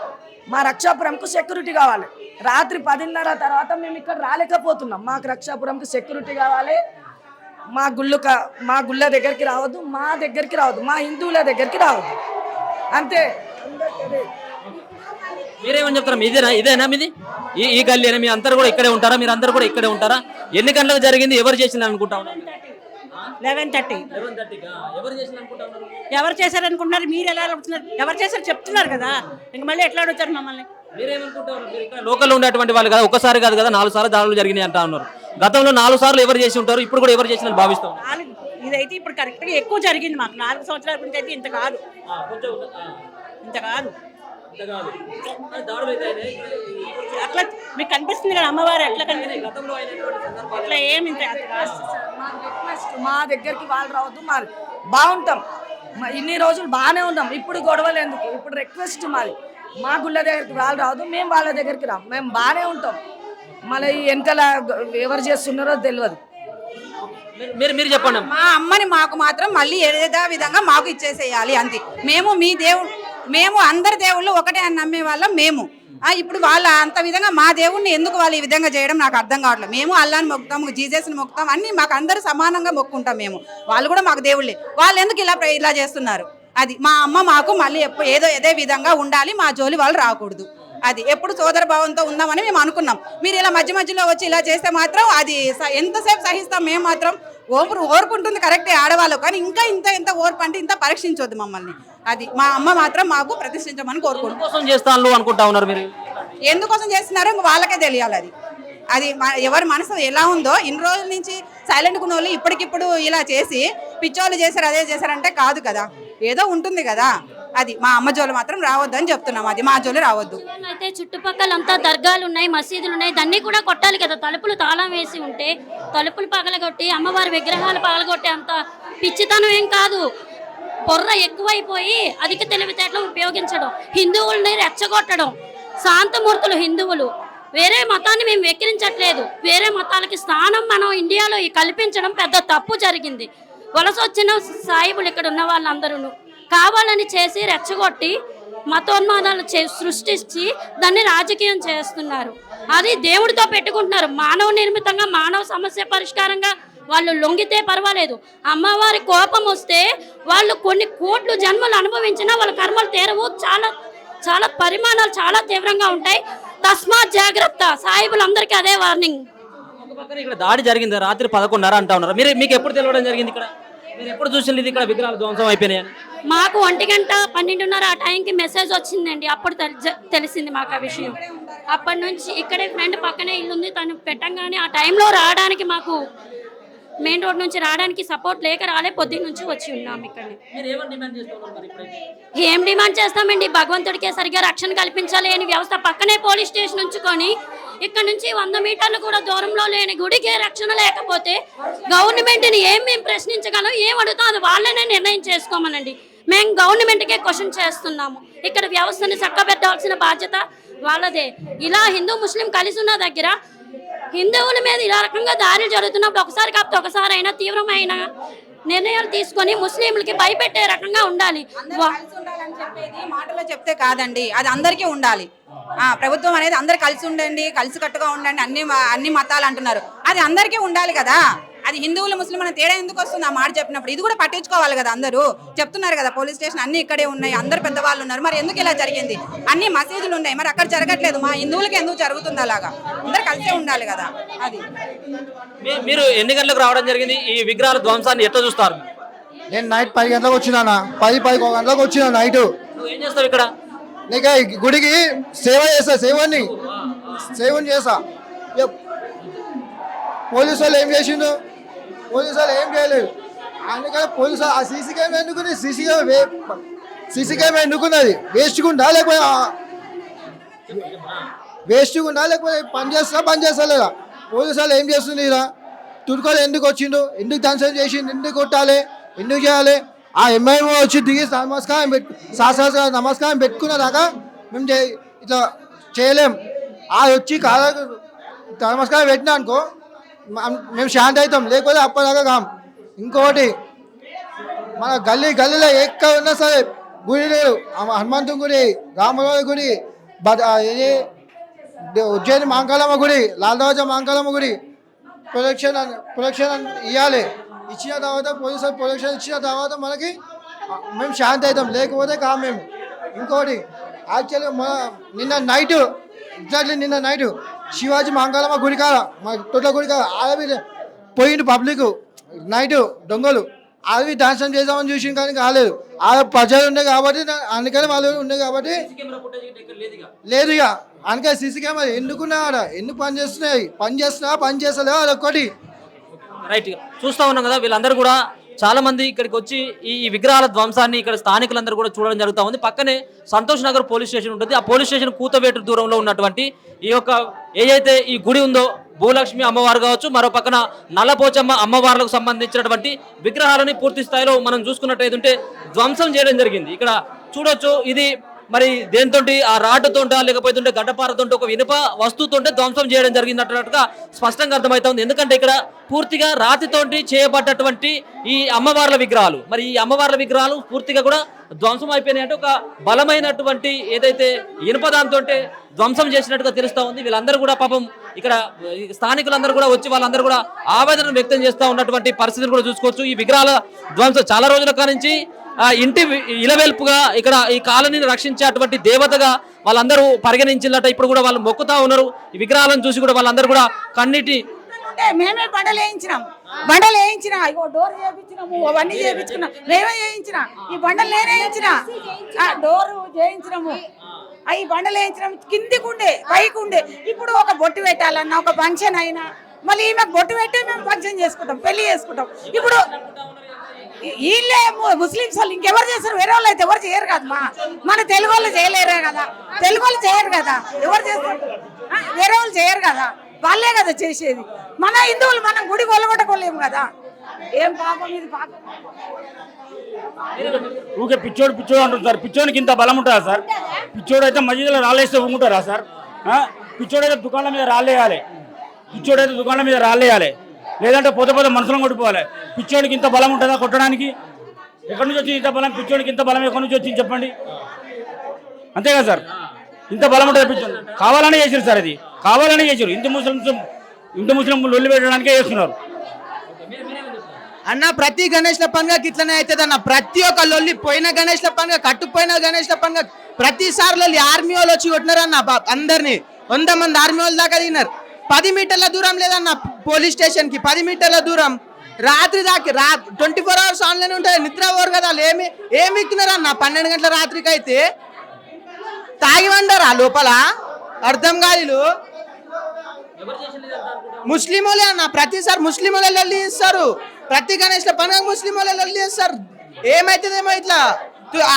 మా రక్షాపురంకు సెక్యూరిటీ కావాలి. రాత్రి 10:30 తర్వాత మేము ఇక్కడ రాలేకపోతున్నాం. మాకు రక్షాపురంకి సెక్యూరిటీ కావాలి. మా గుళ్ళ దగ్గరికి రావద్దు, మా దగ్గరికి రావద్దు, మా హిందువుల దగ్గరికి రావద్దు, అంతే. మీరేమని చెప్తారా? ఇదేనా మీది? ఈ గల్లీనా? మీ అందరు కూడా ఇక్కడే ఉంటారా? మీరు అందరు కూడా ఇక్కడే ఉంటారా? ఎన్ని గంటలకు జరిగింది? ఎవరు చేసింది అనుకుంటా ఉన్నారు? 11:30. ఎవరు చేశారనుకుంటున్నారు? మీరు ఎలా అడుగుతున్నారు? ఎవరు చేశారు చెప్తున్నారు కదా, ఇంక మళ్ళీ ఎట్లా అడుగుతారు మమ్మల్ని? లోకల్ ఉండేటువంటి వాళ్ళు కదా, ఒక్కసారి కాదు కదా, 4 సార్లు దాడులు జరిగినాయి అంటా ఉన్నారు. గతంలో 4 సార్లు ఎవరు చేసి ఉంటారు, ఇప్పుడు కూడా ఎవరు చేసిన భావిస్తాం. ఇదైతే ఇప్పుడు కరెక్ట్గా ఎక్కువ జరిగింది. మాకు 4 సంవత్సరాల గురించి అయితే ఇంత కాదు. అట్లా మీకు కనిపిస్తుంది కదా అమ్మవారు, ఎట్లా కనిపిస్తుంది? అట్లా ఏమి ఇంత మా దగ్గరికి వాళ్ళు రావద్దు, మాది బాగుంటాం. ఇన్ని రోజులు బాగానే ఉన్నాం, ఇప్పుడు గొడవలు ఎందుకు? ఇప్పుడు రిక్వెస్ట్ మాది, మా గుళ్ళ దగ్గరికి వాళ్ళు రావద్దు, మేము వాళ్ళ దగ్గరికి రాము, మేము బాగానే ఉంటాం. మళ్ళీ ఈ వెనకాల ఎవరు చేస్తున్నారో తెలియదు. మీరు చెప్పండి. మా అమ్మని మాకు మాత్రం మళ్ళీ ఏదో విధంగా మాకు ఇచ్చేసేయాలి అంతే. మేము అందరి దేవుళ్ళు ఒకటే అని నమ్మే వాళ్ళం మేము. ఇప్పుడు వాళ్ళ అంత విధంగా మా దేవుణ్ణి ఎందుకు వాళ్ళు ఈ విధంగా చేయడం నాకు అర్థం కావట్లేదు. మేము అల్లాని మొక్కుతాం, జీసస్ని మొక్కుతాం, అన్ని మాకు అందరూ సమానంగా మొక్కుంటాం. వాళ్ళు కూడా మాకు దేవుళ్ళే. వాళ్ళు ఎందుకు ఇలా చేస్తున్నారు? అది మా అమ్మ మాకు మళ్ళీ ఏదే విధంగా ఉండాలి, మా జోలి వాళ్ళు రాకూడదు. అది ఎప్పుడు సోదర భావంతో ఉందామని మేము అనుకున్నాం. మీరు ఇలా మధ్యలో వచ్చి ఇలా చేస్తే మాత్రం అది ఎంతసేపు సహిస్తాం? మేము మాత్రం ఓర్పుంటుంది కరెక్టే ఆడవాళ్ళు, కానీ ఇంకా ఇంత ఓర్పు అంటే ఇంత పరీక్షించొద్దు మమ్మల్ని. అది మా అమ్మ మాత్రం మాకు ప్రతిష్ఠించమని కోరుకుంటున్నాం. ఎందుకోసం చేస్తున్నారో ఇంక వాళ్ళకే తెలియాలి. అది ఎవరి మనసు ఎలా ఉందో. ఇన్ని రోజుల నుంచి సైలెంట్గా ఉన్న వాళ్ళు ఇప్పటికిప్పుడు ఇలా చేసి పిచ్చోళ్ళు చేశారు, అదే చేశారంటే కాదు కదా, ఏదో ఉంటుంది కదా. అది మా అమ్మ జోలు మాత్రం రావద్దని చెప్తున్నాం. అది మా జోలు రావద్దు. అయితే చుట్టుపక్కల అంతా దర్గాలు ఉన్నాయి, మసీదులు ఉన్నాయి, దాన్ని కూడా కొట్టాలి కదా. తలుపులు తాళం వేసి ఉంటే తలుపులు పగలగొట్టి అమ్మవారి విగ్రహాలు పగలగొట్టే అంత పిచ్చితనం ఏం కాదు. పొర్ర ఎక్కువైపోయి అధిక తెలివితేటలు ఉపయోగించడం, హిందువుల్ని రెచ్చగొట్టడం. శాంతమూర్తులు హిందువులు. వేరే మతాన్ని మేము వెక్కిరించట్లేదు, వేరే మతాలకి స్థానం మనం ఇండియాలో కల్పించడం పెద్ద తప్పు జరిగింది. వలస వచ్చిన సాయిబులు ఇక్కడ ఉన్న వాళ్ళందరూ కావాలని చేసి రెచ్చగొట్టి మతోన్మాదాలు సృష్టించి దాన్ని రాజకీయం చేస్తున్నారు. అది దేవుడితో పెట్టుకుంటున్నారు. మానవ నిర్మితంగా మానవ సమస్య పరిష్కారంగా వాళ్ళు లొంగితే పర్వాలేదు. అమ్మవారి కోపం వస్తే వాళ్ళు కొన్ని కోట్లు జన్మలు అనుభవించినా వాళ్ళ కర్మలు తీరవు. చాలా చాలా పరిమాణాలు చాలా తీవ్రంగా ఉంటాయి. తస్మాత్ జాగ్రత్త. సాయిబులందరికీ అదే వార్నింగ్. ఇక్కడ దాడి జరిగింది రాత్రి 11:30 అంటా ఉన్నారు. మీకు ఎప్పుడు తెలవడం జరిగింది? ఇక్కడ మీరు ఎప్పుడు చూసింది ఇక్కడ విగ్రహాలు ధ్వంసం అయిపోయినాయని? మాకు 1:12 ఆ టైంకి మెసేజ్ వచ్చిందండి. అప్పుడు తెలిసింది మాకు ఆ విషయం. అప్పటి నుంచి ఇక్కడే ఫ్రెండ్ పక్కనే ఇల్లు ఉంది, తను పెట్టంగానే ఆ టైంలో రావడానికి మాకు మెయిన్ రోడ్ నుంచి రావడానికి సపోర్ట్ లేక పొద్దున్న నుంచి వచ్చి ఉన్నాం ఇక్కడ. ఏం డిమాండ్ చేస్తామండి? భగవంతుడికే సరిగ్గా రక్షణ కల్పించాలి అని వ్యవస్థ పక్కనే పోలీస్ స్టేషన్ ఉంచుకొని ఇక్కడ నుంచి 100 మీటర్లు కూడా దూరంలో లేని గుడికే రక్షణ లేకపోతే గవర్నమెంట్ని ఏం మేము ప్రశ్నించగలం, ఏం అడుగుతాం అది వాళ్ళనే నిర్ణయం చేసుకోమనండి. మేము గవర్నమెంట్కే క్వశ్చన్ చేస్తున్నాము. ఇక్కడ వ్యవస్థని చక్కబెట్టాల్సిన బాధ్యత వాళ్ళదే. ఇలా హిందూ ముస్లిం కలిసి ఉన్న దగ్గర హిందువుల మీద ఇలా రకంగా దాడులు జరుగుతున్నప్పుడు ఒకసారి కాకపోతే ఒకసారి అయినా తీవ్రమైన నిర్ణయాలు తీసుకొని ముస్లింలకి భయపెట్టే రకంగా ఉండాలి. మాటలో చెప్తే కాదండి, అది అందరికీ ఉండాలి. ప్రభుత్వం అనేది అందరు కలిసి ఉండండి, కలిసికట్టుగా ఉండండి, అన్ని మతాలు అంటున్నారు, అది అందరికీ ఉండాలి కదా. అది హిందువులు ముస్లిం అనే తేడా ఎందుకు వస్తుంది ఆ మాట చెప్పినప్పుడు? ఇది కూడా పట్టించుకోవాలి కదా. అందరూ చెప్తున్నారు కదా పోలీస్ స్టేషన్ అన్ని ఇక్కడే ఉన్నాయి, అందరు పెద్దవాళ్ళు ఉన్నారు, మరి ఎందుకు ఇలా జరిగింది? అన్ని మసీదులు ఉన్నాయి, మరి అక్కడ జరగట్లేదు, మా హిందువులకి ఎందుకు జరుగుతుంది అలాగా? అందరు కలిసే ఉండాలి కదా. అది మీరు ఎన్ని గంటలకు రావడం జరిగింది? ఈ విగ్రహాల ధ్వంసాన్ని ఎట్లా చూస్తారు? నేను నైట్ 10 గంటలకు వచ్చినా, 10-11 గంటలకు వచ్చినా నైట్. ఏం చేస్తావు ఇక్కడ? నీకు ఈ గుడికి సేవ చేస్తా, సేవని చేస్తా. పోలీసు వాళ్ళు ఏం చేసిండు? పోలీసు వాళ్ళు ఏం చేయలేదు. అందుకని పోలీసు ఆ సీసీ కెమెరా ఎన్నుకుని సీసీ కెమెరా ఎన్నుకున్నది వేస్ట్గుండా లేకపోతే పని చేస్తా లేదా? పోలీసు వాళ్ళు ఏం చేస్తుంది? ఇలా తుర్కోలు ఎందుకు వచ్చిండు, ఎందుకు ధ్వంసం చేసిండు, ఎందుకు కొట్టాలి, ఎందుకు చేయాలి? ఆ ఎంఐఎంఓ వచ్చి దిగి నమస్కారం పెట్టుకున్న దాకా మేము ఇట్లా చేయలేం. ఆ వచ్చి నమస్కారం పెట్టినా అనుకో మేము శాంతి అవుతాం, లేకపోతే అప్పటిదాకా కాం. ఇంకొకటి మన గల్లీలో ఎక్కడ ఉన్నా సరే గుడి లేదు. హనుమంతుని గుడి, రామరావు గుడి, ఉజ్జయిని మాంకాళమ్మ గుడి, లాల్దవాజ మాంకాళమ్మ గుడి ప్రొటెక్షన్ ఇవ్వాలి. ఇచ్చిన తర్వాత పోలీసులు ప్రొటెక్షన్ ఇచ్చిన తర్వాత మనకి మేము శాంతి అవుతాం, లేకపోతే కాం మేము. ఇంకోటి యాక్చువల్గా నిన్న నైట్ శివాజీ మాంకాళమ్మ గుడి కాడ, మా తొట్ల గుడి కాడ అవి పోయిండు పబ్లిక్ నైట్ దొంగలు. అవి డాన్సం చేద్దామని చూసి కానీ కాలేదు. ఆ ప్రజలు ఉండే కాబట్టి, అందుకని వాళ్ళు ఉండే కాబట్టి లేదు. ఇక అందుకే సీసీ కెమెరా ఎందుకున్నా ఎందుకు పని చేస్తలేవు అదొక్కటి. రైట్, చూస్తా ఉన్నాం కదా. వీళ్ళందరూ కూడా చాలా మంది ఇక్కడికి వచ్చి ఈ విగ్రహాల ధ్వంసాన్ని ఇక్కడ స్థానికులందరూ కూడా చూడడం జరుగుతూ ఉంది. పక్కనే సంతోష్ నగర్ పోలీస్ స్టేషన్ ఉంటుంది. ఆ పోలీస్ స్టేషన్ కూతవేటు దూరంలో ఉన్నటువంటి ఈ యొక్క ఏదైతే ఈ గుడి ఉందో భూలక్ష్మి అమ్మవారు కావచ్చు, మరో పక్కన నల్లపోచమ్మ అమ్మవార్లకు సంబంధించినటువంటి విగ్రహాలని పూర్తి స్థాయిలో మనం చూసుకున్నట్టయితే ధ్వంసం చేయడం జరిగింది. ఇక్కడ చూడొచ్చు, ఇది మరి దేంతో ఆ రాడ్డుతోంటా లేకపోతే గడ్డపారతో ఒక ఇనుప వస్తువుతో ధ్వంసం చేయడం జరిగినట్టుగా స్పష్టంగా అర్థమవుతుంది. ఎందుకంటే ఇక్కడ పూర్తిగా రాతితోటి చేయబడ్డటువంటి ఈ అమ్మవార్ల విగ్రహాలు, మరి ఈ అమ్మవార్ల విగ్రహాలు పూర్తిగా కూడా ధ్వంసం అయిపోయినాయి. అంటే ఒక బలమైనటువంటి ఏదైతే ఇనుప దాంతో ధ్వంసం చేసినట్టుగా తెలుస్తా ఉంది. వీళ్ళందరూ కూడా పాపం ఇక్కడ స్థానికులందరూ కూడా వచ్చి వాళ్ళందరూ కూడా ఆవేదన వ్యక్తం చేస్తూ ఉన్నటువంటి పరిస్థితులు కూడా చూసుకోవచ్చు. ఈ విగ్రహాల ధ్వంసం చాలా రోజుల కానించి ఇంటి ఇలవెల్పుగా ఇక్కడ ఈ కాలనీని రక్షించేటువంటి దేవతగా వాళ్ళందరూ పరిగణించినట్టు ఇప్పుడు కూడా వాళ్ళు మొక్కుతా ఉన్నారు. ఈ విగ్రహాలను చూసి కూడా వాళ్ళందరూ కూడా కన్నిటి మేమే బండలు వేయించిన ఇగో డోర్ చేయించినాము, అవన్నీ చేయించుకున్నాం, మేమే చేయించిన ఈ బండలు నేనే వేయించిన, డోర్ చేయించినాము, ఈ బండలు వేయించినాము. కిందికి ఉండే పైకి ఉండే. ఇప్పుడు ఒక బొట్టు పెట్టాలన్నా ఒక ఫంక్షన్ అయినా మళ్ళీ ఈమెకు బొట్టు పెట్టి మేము ఫంక్షన్ చేసుకుంటాం, పెళ్లి చేసుకుంటాం. ఇప్పుడు వీళ్ళే ముస్లిమ్స్ వాళ్ళు ఇంకెవరు చేస్తారు? వేరే వాళ్ళు అయితే ఎవరు చేయరు కదా. మన తెలుగు వాళ్ళు చేయలేరు కదా, తెలుగు వాళ్ళు చేయరు కదా, ఎవరు చేస్తారు? వేరే వాళ్ళు చేయరు కదా, వాళ్ళే కదా చేసేది. మన హిందువులు మనం గుడి కొలగొట్టకోలేము కదా. ఏం పాపం ఇది, పాపం. ఊకే పిచ్చోడు అంటారు సార్. పిచ్చోడికి ఇంత బలం ఉంటుందా సార్? పిచ్చోడు అయితే మధ్యలో రాళ్ళేస్తే ఊగుంటారా సార్? పిచ్చోడైతే దుకాణం మీద రాళ్ళేయాలి, లేదంటే పోతే మనుషులను కొట్టుకోవాలి. పిచ్చోడికి ఇంత బలం ఉంటుందా కొట్టడానికి? ఎక్కడి నుంచి వచ్చింది ఇంత బలం? పిచ్చోడికి ఇంత బలం ఎక్కడి నుంచి వచ్చింది చెప్పండి? అంతే కదా సార్, ఇంత బలం ఉంటుంది పిచ్చోడు. కావాలనే చేసారు సార్, ఇది కావాలనే చేసారు. ఇంత ముస్లిం లొల్లి పెట్టడానికే చేస్తున్నారు అన్న. ప్రతి గణేష్ల పండుగకి ఇట్లనే అవుతుంది అన్న. ప్రతి ఒక్క లొల్లి, పోయిన గణేష్ల పండుగ, కట్టుపోయిన గణేష్ల పండుగ, ప్రతిసారి లొల్లి. ఆర్మీ వాళ్ళు వచ్చి కొట్టినారు అన్న అందరినీ. 100 మంది ఆర్మీ వాళ్ళు దాకా తిన్నారు. 10 మీటర్ల దూరం లేదన్న పోలీస్ స్టేషన్ కి, 10 మీటర్ల దూరం రాత్రి దాకా 24 hours ఆన్లైన్ ఉంటుంది, నిద్ర పోరు కదా. వాళ్ళు ఏమి ఎక్కినారు అన్న 12 గంటల రాత్రికి అయితే తాగి వండారా లోపల, అర్థం కాదు. ముస్లిం వాళ్ళే అన్న, ప్రతిసారి ముస్లిం వాళ్ళే లొల్లి చేస్తారు, ప్రతి గణేష్ పండుగ ముస్లిం వాళ్ళే లొల్లి చేస్తారు. ఏమైతుందేమో ఇట్లా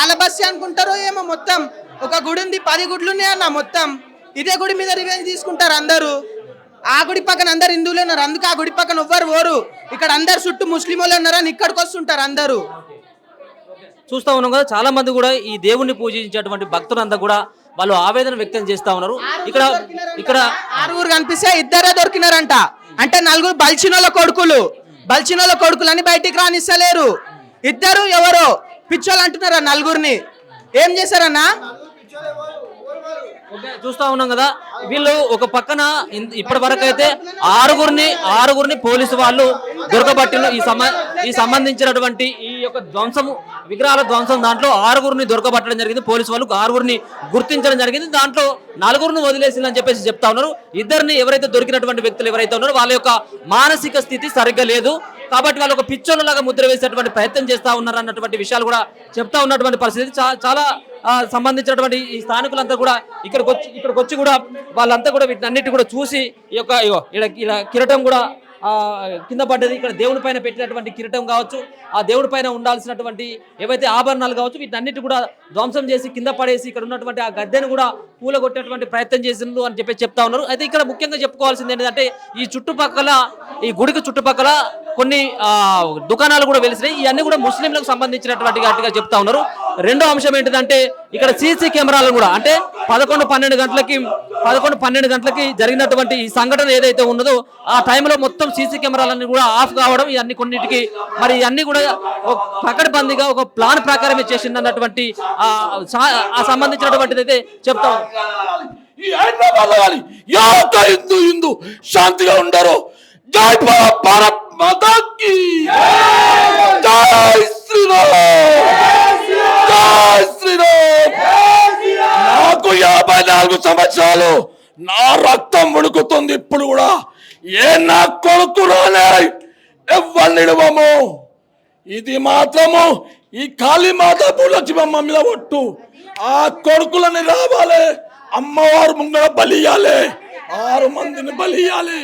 ఆలబస్సి అనుకుంటారో ఏమో. మొత్తం ఒక గుడి ఉంది, 10 గుడ్లు ఉన్నాయి అన్న. మొత్తం ఇదే గుడి మీద రివెంజ్ తీసుకుంటారు అందరూ. ఆ గుడి పక్కన అందరు హిందువులే ఉన్నారు, అందుకే ఆ గుడి పక్కన ఎవ్వరు పోరు. ఇక్కడ అందరు చుట్టూ ముస్లిం వాళ్ళే ఉన్నారని ఇక్కడికి వస్తుంటారు అందరూ. చూస్తా ఉన్నాం కదా, చాలా మంది కూడా ఈ దేవుణ్ణి పూజించేటువంటి భక్తులంతా కూడా వాళ్ళు ఆవేదన వ్యక్తం చేస్తా ఉన్నారు. ఇక్కడ 6 కనిపిస్తే 2 దొరికినారంట. అంటే 4 బలిచినోళ్ళ కొడుకులు అని బయటికి రానిస్తలేరు. 2 ఎవరో పిచ్చోళ్ళు అంటున్నారా 4 ఏం చేశారన్నా? చూస్తా ఉన్నాం కదా, వీళ్ళు ఒక పక్కన ఇప్పటి వరకు అయితే ఆరుగురిని పోలీసు వాళ్ళు దొరకబట్టిన ఈ సంబంధించినటువంటి ఈ యొక్క విగ్రహాల ధ్వంసం దాంట్లో 6 దొరకబట్టడం జరిగింది. పోలీసు వాళ్ళు 6 గుర్తించడం జరిగింది. దాంట్లో 4 వదిలేసిందని చెప్పేసి చెప్తా ఉన్నారు. 2 ఎవరైతే దొరికినటువంటి వ్యక్తులు ఎవరైతే ఉన్నారో వాళ్ళ యొక్క మానసిక స్థితి సరిగ్గా లేదు కాబట్టి వాళ్ళు ఒక పిచ్చోళ్ళలాగా ముద్ర వేసేటువంటి ప్రయత్నం చేస్తా ఉన్నారు అన్నటువంటి విషయాలు కూడా చెప్తా ఉన్నటువంటి పరిస్థితి. చాలా సంబంధించినటువంటి ఈ స్థానికులంతా కూడా ఇక్కడికి వచ్చి కూడా వాళ్ళంతా కూడా వీటన్నిటి కూడా చూసి ఈ యొక్క ఇలా కిరీటం కూడా కింద పడ్డది. ఇక్కడ దేవుడి పైన పెట్టినటువంటి కిరీటం కావచ్చు, ఆ దేవుడి పైన ఉండాల్సినటువంటి ఏవైతే ఆభరణాలు కావచ్చు, వీటన్నిటి కూడా ధ్వంసం చేసి కింద పడేసి ఇక్కడ ఉన్నటువంటి ఆ గద్దెను కూడా కూలగొట్టేటువంటి ప్రయత్నం చేసిండ్రు అని చెప్పి చెప్తా ఉన్నారు. అయితే ఇక్కడ ముఖ్యంగా చెప్పుకోవాల్సింది ఏంటంటే ఈ గుడికి చుట్టుపక్కల కొన్ని దుకాణాలు కూడా వెలిసినాయి. ఇవన్నీ కూడా ముస్లింలకు సంబంధించినటువంటి గట్టిగా చెప్తా ఉన్నారు. రెండో అంశం ఏంటిదంటే ఇక్కడ సీసీ కెమెరాలు కూడా అంటే 11-12 గంటలకి జరిగినటువంటి ఈ సంఘటన ఏదైతే ఉన్నదో ఆ టైంలో మొత్తం సీసీ కెమెరాలన్నీ కూడా ఆఫ్ కావడం, ఇవన్నీ కొన్నిటికి మరి ఇవన్నీ కూడా పకడ్బందీగా ఒక ప్లాన్ ప్రకారమే చేసింది అన్నటువంటి ఆ సంబంధించినటువంటిది అయితే చెప్తా హిందూ శాంతిగా ఉండరు. జై భారత్ మాతా కీ జై శ్రీరామ్, జై శ్రీరామ్. నాకు 54 సంవత్సరాలు, నా రక్తం ఉడుకుతుంది ఇప్పుడు కూడా. నా కొడుకు రాలే ఎవ్వనిడవము. ఇది మాత్రము ఈ కాళీమాత భూలక్ష్మమ్మ మీద ఒట్టు. ఆ కొడుకులని రావాలి, అమ్మవారు ముంగడ బలియాలి, 6 మందిని బలియాలి.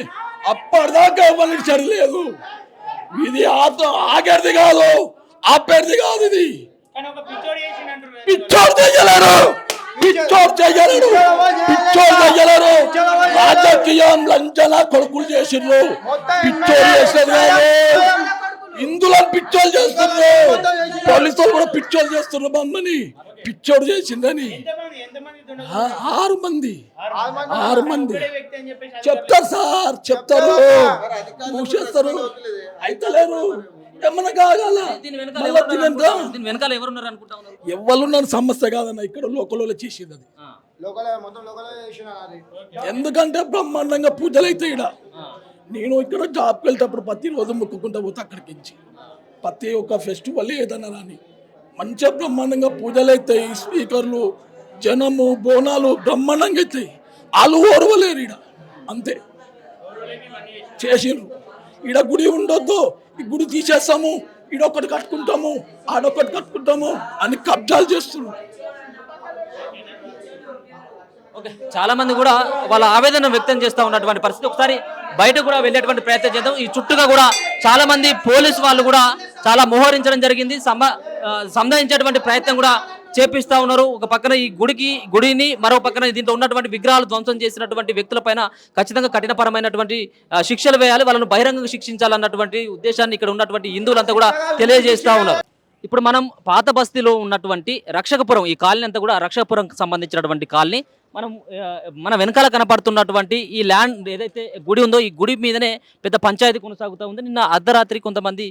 అప్పటిదాకా ఎవరిని చడలేదు. ఇది ఆగేది కాదు, ఆపేది కాదు. ఇది పిచ్చోడు చెయ్యలేరు. రాజకీయం లంచన కొడుకులు చేసిండ్రు, పిచ్చోడు చేస్తారు. ఇందులో పిచ్చోలు చేస్తున్నారు, పోలీసులు కూడా పిచ్చోలు చేస్తున్నారు. బొమ్మని పిచ్చోడు చేసిందని 6 మంది చెప్తారు సార్, చెప్తారు, మూసేస్తారు, అయితలేరు. ఏమన్నా కాగల ఎవరున్నారు సమస్య కాదన్న. ఇక్కడ లోకల్లో చేసింది అది. ఎందుకంటే బ్రహ్మాండంగా పూజలు అయితే ఇక్కడ నేను ఇక్కడ జాబ్కి వెళ్తేప్పుడు ప్రతిరోజు మొక్కుకుంటా పోతే అక్కడికి ప్రతి ఒక్క ఫెస్టివల్ ఏదన్నా రాని మంచిగా బ్రహ్మాండంగా పూజలు అవుతాయి. స్పీకర్లు, జనము, బోనాలు బ్రహ్మాండంగా అవుతాయి. వాళ్ళు ఓర్వలేరు ఈడ, అంతే చేసిండ్రు. ఈడ గుడి ఉండొద్దు, ఈ గుడి తీసేస్తాము, ఈడొక్కటి కట్టుకుంటాము, ఆడొక్కటి కట్టుకుంటాము అని కబ్జాలు చేస్తున్నారు. ఓకే, చాలా మంది కూడా వాళ్ళ ఆవేదన వ్యక్తం చేస్తూ ఉన్నటువంటి పరిస్థితి. ఒకసారి బయట కూడా వెళ్ళేటువంటి ప్రయత్నం చేద్దాం. ఈ చుట్టూగా కూడా చాలా మంది పోలీసు వాళ్ళు కూడా చాలా మోహరించడం జరిగింది, సంధానించేటువంటి ప్రయత్నం కూడా చేపిస్తా ఉన్నారు. ఒక పక్కన ఈ గుడిని, మరో పక్కన దీంట్లో ఉన్నటువంటి విగ్రహాలు ధ్వంసం చేసినటువంటి వ్యక్తులపైన ఖచ్చితంగా కఠినపరమైనటువంటి శిక్షలు వేయాలి, వాళ్ళను బహిరంగంగా శిక్షించాలన్నటువంటి ఉద్దేశాన్ని ఇక్కడ ఉన్నటువంటి హిందువులంతా కూడా తెలియజేస్తా ఉన్నారు. ఇప్పుడు మనం పాత బస్తీలో ఉన్నటువంటి రక్షకపురం, ఈ కాలనీ అంతా కూడా రక్షకపురంకి సంబంధించినటువంటి కాలనీ. మన వెనకాల కనపడుతున్నటువంటి ఈ ల్యాండ్ ఏదైతే గుడి ఉందో ఈ గుడి మీదనే పెద్ద పంచాయతీ కొనసాగుతూ ఉంది. నిన్న అర్ధరాత్రి కొంతమంది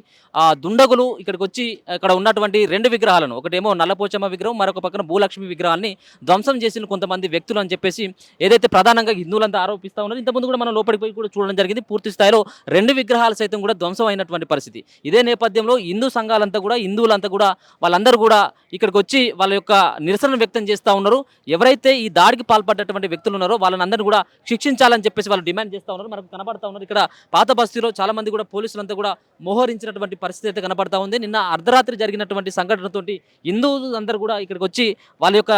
దుండగులు ఇక్కడికి వచ్చి ఇక్కడ ఉన్నటువంటి 2 విగ్రహాలను, ఒకటేమో నల్లపోచమ్మ విగ్రహం, మరొక పక్కన భూలక్ష్మి విగ్రహాన్ని ధ్వంసం చేసిన కొంతమంది వ్యక్తులు అని చెప్పేసి ఏదైతే ప్రధానంగా హిందువులంతా ఆరోపిస్తూ ఉన్నారు. ఇంతకుముందు కూడా మనం లోపలికి పోయి కూడా చూడడం జరిగింది. పూర్తి స్థాయిలో 2 విగ్రహాలు సైతం కూడా ధ్వంసం అయినటువంటి పరిస్థితి. ఇదే నేపథ్యంలో హిందూ సంఘాలంతా కూడా, హిందువులంతా కూడా వాళ్ళందరూ కూడా ఇక్కడికి వచ్చి వాళ్ళ యొక్క నిరసన వ్యక్తం చేస్తూ ఉన్నారు. ఎవరైతే ఈ దాడికి పాల్పడ్డటువంటి వ్యక్తులు ఉన్నారో వాళ్ళని అందరినీ కూడా శిక్షించాలని చెప్పేసి వాళ్ళు డిమాండ్ చేస్తూ ఉన్నారు. మనకు కనబడతా ఉన్నారు ఇక్కడ పాత బస్తీలో చాలా మంది కూడా పోలీసులంతా కూడా మోహరించినటువంటి పరిస్థితి అయితే కనబడతా ఉంది. నిన్న అర్ధరాత్రి జరిగినటువంటి సంఘటనతోటి హిందువులు అందరూ కూడా ఇక్కడికి వచ్చి వాళ్ళ యొక్క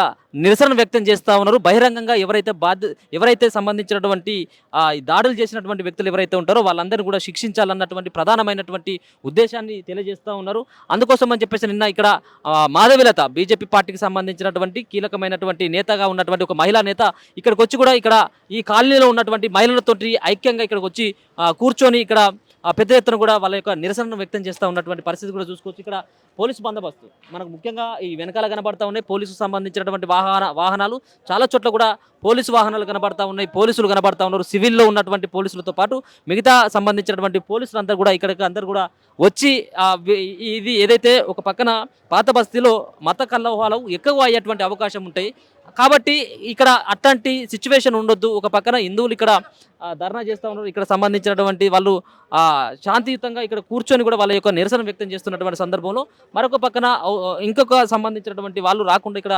నిరసన వ్యక్తం చేస్తూ ఉన్నారు. బహిరంగంగా ఎవరైతే సంబంధించినటువంటి ఈ దాడులు చేసినటువంటి వ్యక్తులు ఎవరైతే ఉంటారో వాళ్ళందరినీ కూడా శిక్షించాలన్నటువంటి ప్రధానమైనటువంటి ఉద్దేశాన్ని తెలియజేస్తూ ఉన్నారు. అందుకోసం అని చెప్పేసి నిన్న ఇక్కడ మాధవిలత బీజేపీ పార్టీకి సంబంధించినటువంటి కీలకమైనటువంటి నేతగా ఉన్నటువంటి ఒక మహిళా నేత ఇక్కడికి వచ్చి కూడా ఇక్కడ ఈ కాలనీలో ఉన్నటువంటి మహిళలతోటి ఐక్యంగా ఇక్కడికి వచ్చి కూర్చొని ఇక్కడ పెద్ద ఎత్తున కూడా వాళ్ళ యొక్క నిరసనను వ్యక్తం చేస్తూ ఉన్నటువంటి పరిస్థితి కూడా చూసుకోవచ్చు. ఇక్కడ పోలీసు బందోబస్తు మనకు ముఖ్యంగా ఈ వెనకాల కనబడతా ఉన్నాయి. పోలీసు సంబంధించినటువంటి వాహనాలు చాలా చోట్ల కూడా పోలీసు వాహనాలు కనబడతా ఉన్నాయి, పోలీసులు కనబడతా ఉన్నారు. సివిల్లో ఉన్నటువంటి పోలీసులతో పాటు మిగతా సంబంధించినటువంటి పోలీసులు అందరూ కూడా ఇక్కడికి అందరూ కూడా వచ్చి ఇది ఏదైతే ఒక పక్కన పాత బస్తీలో మత కలహాలు ఎక్కువ అయ్యేటువంటి అవకాశం ఉంటాయి కాబట్టి ఇక్కడ అట్లాంటి సిచ్యువేషన్ ఉండొద్దు. ఒక పక్కన హిందువులు ఇక్కడ ధర్నా చేస్తూ ఉన్నారు, ఇక్కడ సంబంధించినటువంటి వాళ్ళు శాంతియుతంగా ఇక్కడ కూర్చొని కూడా వాళ్ళ యొక్క నిరసన వ్యక్తం చేస్తున్నటువంటి సందర్భంలో మరొక పక్కన ఇంకొక సంబంధించినటువంటి వాళ్ళు రాకుండా ఇక్కడ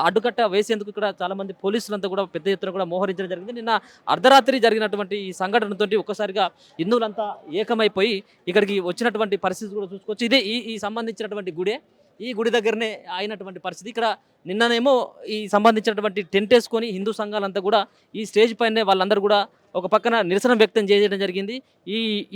అడ్డుకట్ట వేసేందుకు ఇక్కడ చాలా మంది పోలీసులంతా కూడా పెద్ద ఎత్తున కూడా మోహరించడం జరిగింది. నిన్న అర్ధరాత్రి జరిగినటువంటి ఈ సంఘటనతో ఒక్కసారిగా హిందువులంతా ఏకమైపోయి ఇక్కడికి వచ్చినటువంటి పరిస్థితి కూడా చూసుకోవచ్చు. ఇదే ఈ సంబంధించినటువంటి గుడే, ఈ గుడి దగ్గరనే అయినటువంటి పరిస్థితి. ఇక్కడ నిన్ననేమో ఈ సంబంధించినటువంటి టెంట్ వేసుకొని హిందూ సంఘాలంతా కూడా ఈ స్టేజ్ పైనే వాళ్ళందరూ కూడా ఒక పక్కన నిరసన వ్యక్తం చేయడం జరిగింది.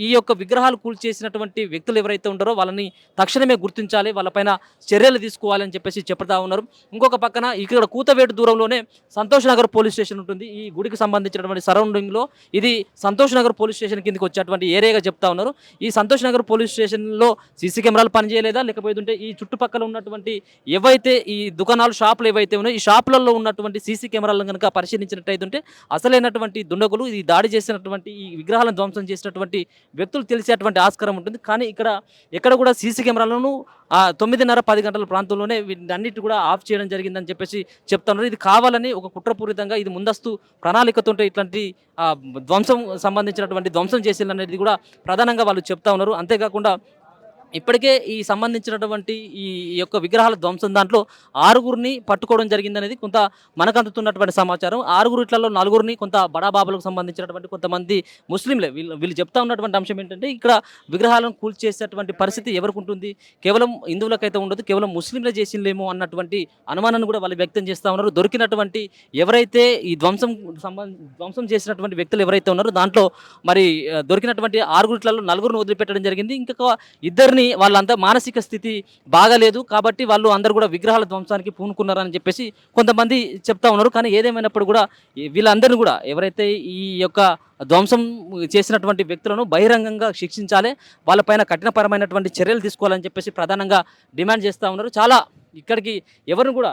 ఈ యొక్క విగ్రహాలు కూల్చేసినటువంటి వ్యక్తులు ఎవరైతే ఉంటారో వాళ్ళని తక్షణమే గుర్తించాలి, వాళ్ళపైన చర్యలు తీసుకోవాలని చెప్పేసి చెప్తా ఉన్నారు. ఇంకొక పక్కన ఇక్కడ కూతవేటు దూరంలోనే సంతోష్ నగర్ పోలీస్ స్టేషన్ ఉంటుంది. ఈ గుడికి సంబంధించినటువంటి సరౌండింగ్లో ఇది సంతోష్ నగర్ పోలీస్ స్టేషన్ కిందకి వచ్చేటువంటి ఏరియాగా చెప్తా ఉన్నారు. ఈ సంతోష్ నగర్ పోలీస్ స్టేషన్లో సీసీ కెమెరాలు పనిచేయలేదా, లేకపోతే ఈ చుట్టుపక్కల ఉన్నటువంటి ఏవైతే ఈ దుకాణాలు షాపులు ఏవైతే ఉన్నాయో ఈ షాపులలో ఉన్నటువంటి సీసీ కెమెరాలను కనుక పరిశీలించినట్టయితే అసలైనటువంటి దుండగులు ఈ దాడి చేసినటువంటి ఈ విగ్రహాలను ధ్వంసం చేసినటువంటి వ్యక్తులు తెలిసేటువంటి ఆస్కారం ఉంటుంది. కానీ ఎక్కడ కూడా సీసీ కెమెరాలను 9:30-10 గంటల ప్రాంతంలోనే వీటన్నిటి కూడా ఆఫ్ చేయడం జరిగిందని చెప్పేసి చెప్తున్నారు. ఇది కావాలని ఒక కుట్రపూరితంగా ఇది ముందస్తు ప్రణాళికతో ఇట్లాంటి ధ్వంసం చేసిందనేది కూడా ప్రధానంగా వాళ్ళు చెప్తా ఉన్నారు. అంతేకాకుండా ఇప్పటికే ఈ సంబంధించినటువంటి ఈ యొక్క విగ్రహాల ధ్వంసం దాంట్లో 6గురిని పట్టుకోవడం జరిగిందనేది కొంత మనకు అందుతున్నటువంటి సమాచారం. 6గురిట్లలో 4గురిని కొంత బడాబాబులకు సంబంధించినటువంటి కొంతమంది ముస్లింలే వీళ్ళు చెప్తా ఉన్నటువంటి అంశం ఏంటంటే ఇక్కడ విగ్రహాలను కూల్చేసేటువంటి పరిస్థితి ఎవరికి ఉంటుంది, కేవలం హిందువులకైతే ఉండదు, కేవలం ముస్లింలే చేసిందేమో అన్నటువంటి అనుమానాన్ని కూడా వాళ్ళు వ్యక్తం చేస్తూ ఉన్నారు. దొరికినటువంటి ఎవరైతే ఈ ధ్వంసం చేసినటువంటి వ్యక్తులు ఎవరైతే ఉన్నారో దాంట్లో మరి దొరికినటువంటి 6గురిట్లలో 4గురిని వదిలిపెట్టడం జరిగింది. ఇంకొక ఇద్దరిని వాళ్ళంతా మానసిక స్థితి బాగాలేదు కాబట్టి వాళ్ళు అందరూ కూడా విగ్రహాల ధ్వంసానికి పూనుకున్నారని చెప్పేసి కొంతమంది చెప్తా ఉన్నారు. కానీ ఏదేమైనప్పుడు కూడా వీళ్ళందరినీ కూడా ఎవరైతే ఈ యొక్క ధ్వంసం చేసినటువంటి వ్యక్తులను బహిరంగంగా శిక్షించాలి, వాళ్ళపైన కఠినపరమైనటువంటి చర్యలు తీసుకోవాలని చెప్పేసి ప్రధానంగా డిమాండ్ చేస్తూ ఉన్నారు. చాలా ఇక్కడికి ఎవరిని కూడా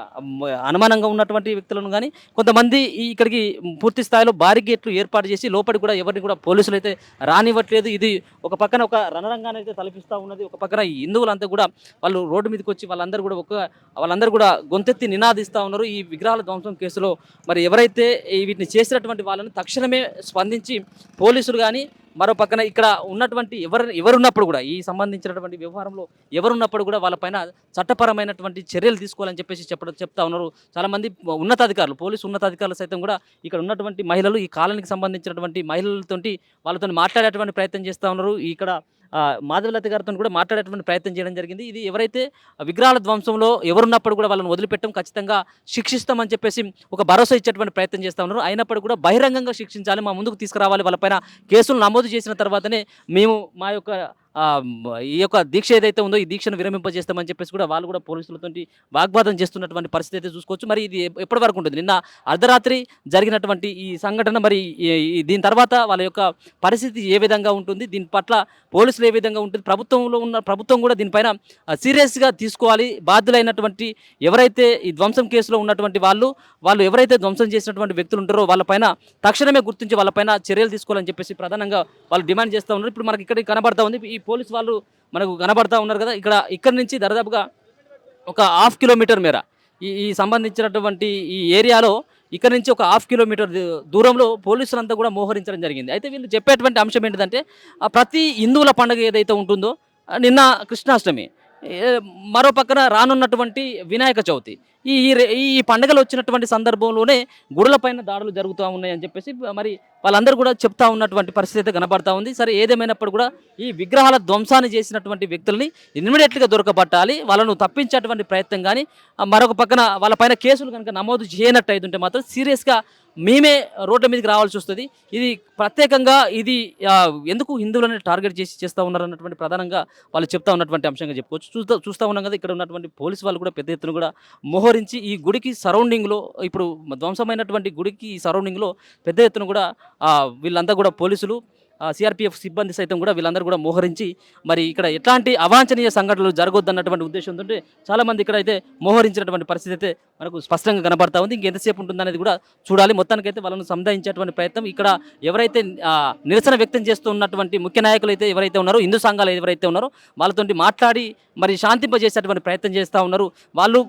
అనుమానంగా ఉన్నటువంటి వ్యక్తులను కానీ కొంతమంది ఇక్కడికి పూర్తి స్థాయిలో భారీ గేట్లు ఏర్పాటు చేసి లోపలికి కూడా ఎవరిని కూడా పోలీసులు అయితే రానివ్వట్లేదు. ఇది ఒక పక్కన ఒక రణరంగాన్ని అయితే తలపిస్తూ ఉన్నది. ఒక పక్కన ఈ హిందువులంతా కూడా వాళ్ళు రోడ్డు మీదకి వచ్చి వాళ్ళందరూ కూడా గొంతెత్తి నినాదిస్తూ ఉన్నారు. ఈ విగ్రహాల ధ్వంసం కేసులో మరి ఎవరైతే వీటిని చేసినటువంటి వాళ్ళని తక్షణమే స్పందించి పోలీసులు కానీ మరో పక్కన ఇక్కడ ఉన్నటువంటి ఎవరున్నప్పుడు కూడా ఈ సంబంధించినటువంటి వ్యవహారంలో ఎవరున్నప్పుడు కూడా వాళ్ళపైన చట్టపరమైనటువంటి చర్యలు తీసుకోవాలని చెప్పేసి చెప్తా ఉన్నారు. చాలామంది ఉన్నతాధికారులు, పోలీసు ఉన్నతాధికారులు సైతం కూడా ఇక్కడ ఉన్నటువంటి మహిళలు ఈ కాలనీకి సంబంధించినటువంటి మహిళలతోటి వాళ్ళతో మాట్లాడేటువంటి ప్రయత్నం చేస్తూ ఉన్నారు. ఇక్కడ మాధవలత గారితో కూడా మాట్లాడేటువంటి ప్రయత్నం చేయడం జరిగింది. ఇది ఎవరైతే విగ్రహాల ధ్వంసంలో ఎవరున్నప్పుడు కూడా వాళ్ళని వదిలిపెట్టడం, ఖచ్చితంగా శిక్షిస్తామని చెప్పేసి ఒక భరోసా ఇచ్చేటువంటి ప్రయత్నం చేస్తూ ఉన్నారు. అయినప్పటికీ కూడా బహిరంగంగా శిక్షించాలి, మా ముందుకు తీసుకురావాలి, వాళ్ళపైన కేసులు నమోదు చేసిన తర్వాతనే మేము మా యొక్క ఈ యొక్క దీక్ష ఏదైతే ఉందో ఈ దీక్షను విరమింపజేస్తామని చెప్పేసి కూడా వాళ్ళు కూడా పోలీసులతో వాగ్వాదం చేస్తున్నటువంటి పరిస్థితి అయితే చూసుకోవచ్చు. మరి ఇది ఎప్పటి వరకు ఉంటుంది? నిన్న అర్ధరాత్రి జరిగినటువంటి ఈ సంఘటన మరి దీని తర్వాత వాళ్ళ యొక్క పరిస్థితి ఏ విధంగా ఉంటుంది, దీని పట్ల పోలీసులు ఏ విధంగా ఉంటుంది, ప్రభుత్వం కూడా దీనిపైన సీరియస్గా తీసుకోవాలి. బాధ్యులైనటువంటి ఎవరైతే ఈ ధ్వంసం కేసులో ఉన్నటువంటి వాళ్ళు ఎవరైతే ధ్వంసం చేసినటువంటి వ్యక్తులు ఉంటారో వాళ్ళపైన తక్షణమే గుర్తించి వాళ్ళపైన చర్యలు తీసుకోవాలని చెప్పేసి ప్రధానంగా వాళ్ళు డిమాండ్ చేస్తూ ఉన్నారు. ఇప్పుడు మనకి ఇక్కడ కనబడతా ఉంది ఈ పోలీసు వాళ్ళు మనకు కనబడతా ఉన్నారు కదా. ఇక్కడ నుంచి దాదాపుగా ఒక 1/2 కిలోమీటర్ మేర ఈ సంబంధించినటువంటి ఈ ఏరియాలో ఇక్కడ నుంచి ఒక 1/2 కిలోమీటర్ దూరంలో పోలీసులంతా కూడా మోహరించడం జరిగింది. అయితే వీళ్ళు చెప్పేటువంటి అంశం ఏంటంటే ప్రతి హిందువుల పండుగ ఏదైతే ఉంటుందో నిన్న కృష్ణాష్టమి, మరో పక్కన రానున్నటువంటి వినాయక చవితి ఈ పండుగలు వచ్చినటువంటి సందర్భంలోనే గుడులపైన దాడులు జరుగుతూ ఉన్నాయి అని చెప్పేసి మరి వాళ్ళందరూ కూడా చెప్తా ఉన్నటువంటి పరిస్థితి అయితే కనబడతా ఉంది. సరే ఏదేమైనప్పుడు కూడా ఈ విగ్రహాల ధ్వంసాన్ని చేసినటువంటి వ్యక్తుల్ని ఇమ్మీడియట్గా దొరకబట్టాలి, వాళ్ళను తప్పించేటువంటి ప్రయత్నం కానీ మరొక పక్కన వాళ్ళపైన కేసులు కనుక నమోదు చేయనట్టు అయితే మాత్రం సీరియస్గా మేమే రోడ్ల మీదకి రావాల్సి వస్తుంది. ఇది ప్రత్యేకంగా ఇది ఎందుకు హిందువులని టార్గెట్ చేస్తూ ఉన్నారు అన్నటువంటి ప్రధానంగా వాళ్ళు చెప్తా ఉన్నటువంటి అంశంగా చెప్పుకోవచ్చు. చూస్తూ ఉన్నాం కదా, ఇక్కడ ఉన్నటువంటి పోలీసు వాళ్ళు కూడా పెద్ద ఎత్తున కూడా మోహరించి ఈ గుడికి సరౌండింగ్లో ఇప్పుడు ధ్వంసమైనటువంటి గుడికి సరౌండింగ్లో పెద్ద ఎత్తున కూడా వీళ్ళంతా కూడా పోలీసులు సిఆర్పిఎఫ్ సిబ్బంది సైతం కూడా వీళ్ళందరూ కూడా మోహరించి మరి ఇక్కడ ఎట్లాంటి అవాంఛనీయ సంఘటనలు జరగొద్దన్నటువంటి ఉద్దేశంతో చాలామంది ఇక్కడ అయితే మోహరించినటువంటి పరిస్థితి అయితే మనకు స్పష్టంగా కనబడతా ఉంది. ఇంకెంతసేపు ఉంటుందనేది కూడా చూడాలి. మొత్తానికైతే వాళ్ళను సముదాయించేటువంటి ప్రయత్నం ఇక్కడ ఎవరైతే నిరసన వ్యక్తం చేస్తూ ఉన్నటువంటి ముఖ్య నాయకులు అయితే ఎవరైతే ఉన్నారో, హిందూ సంఘాలు ఎవరైతే ఉన్నారో వాళ్ళతో మాట్లాడి మరి శాంతింపజేసేటువంటి ప్రయత్నం చేస్తూ ఉన్నారు. వాళ్ళు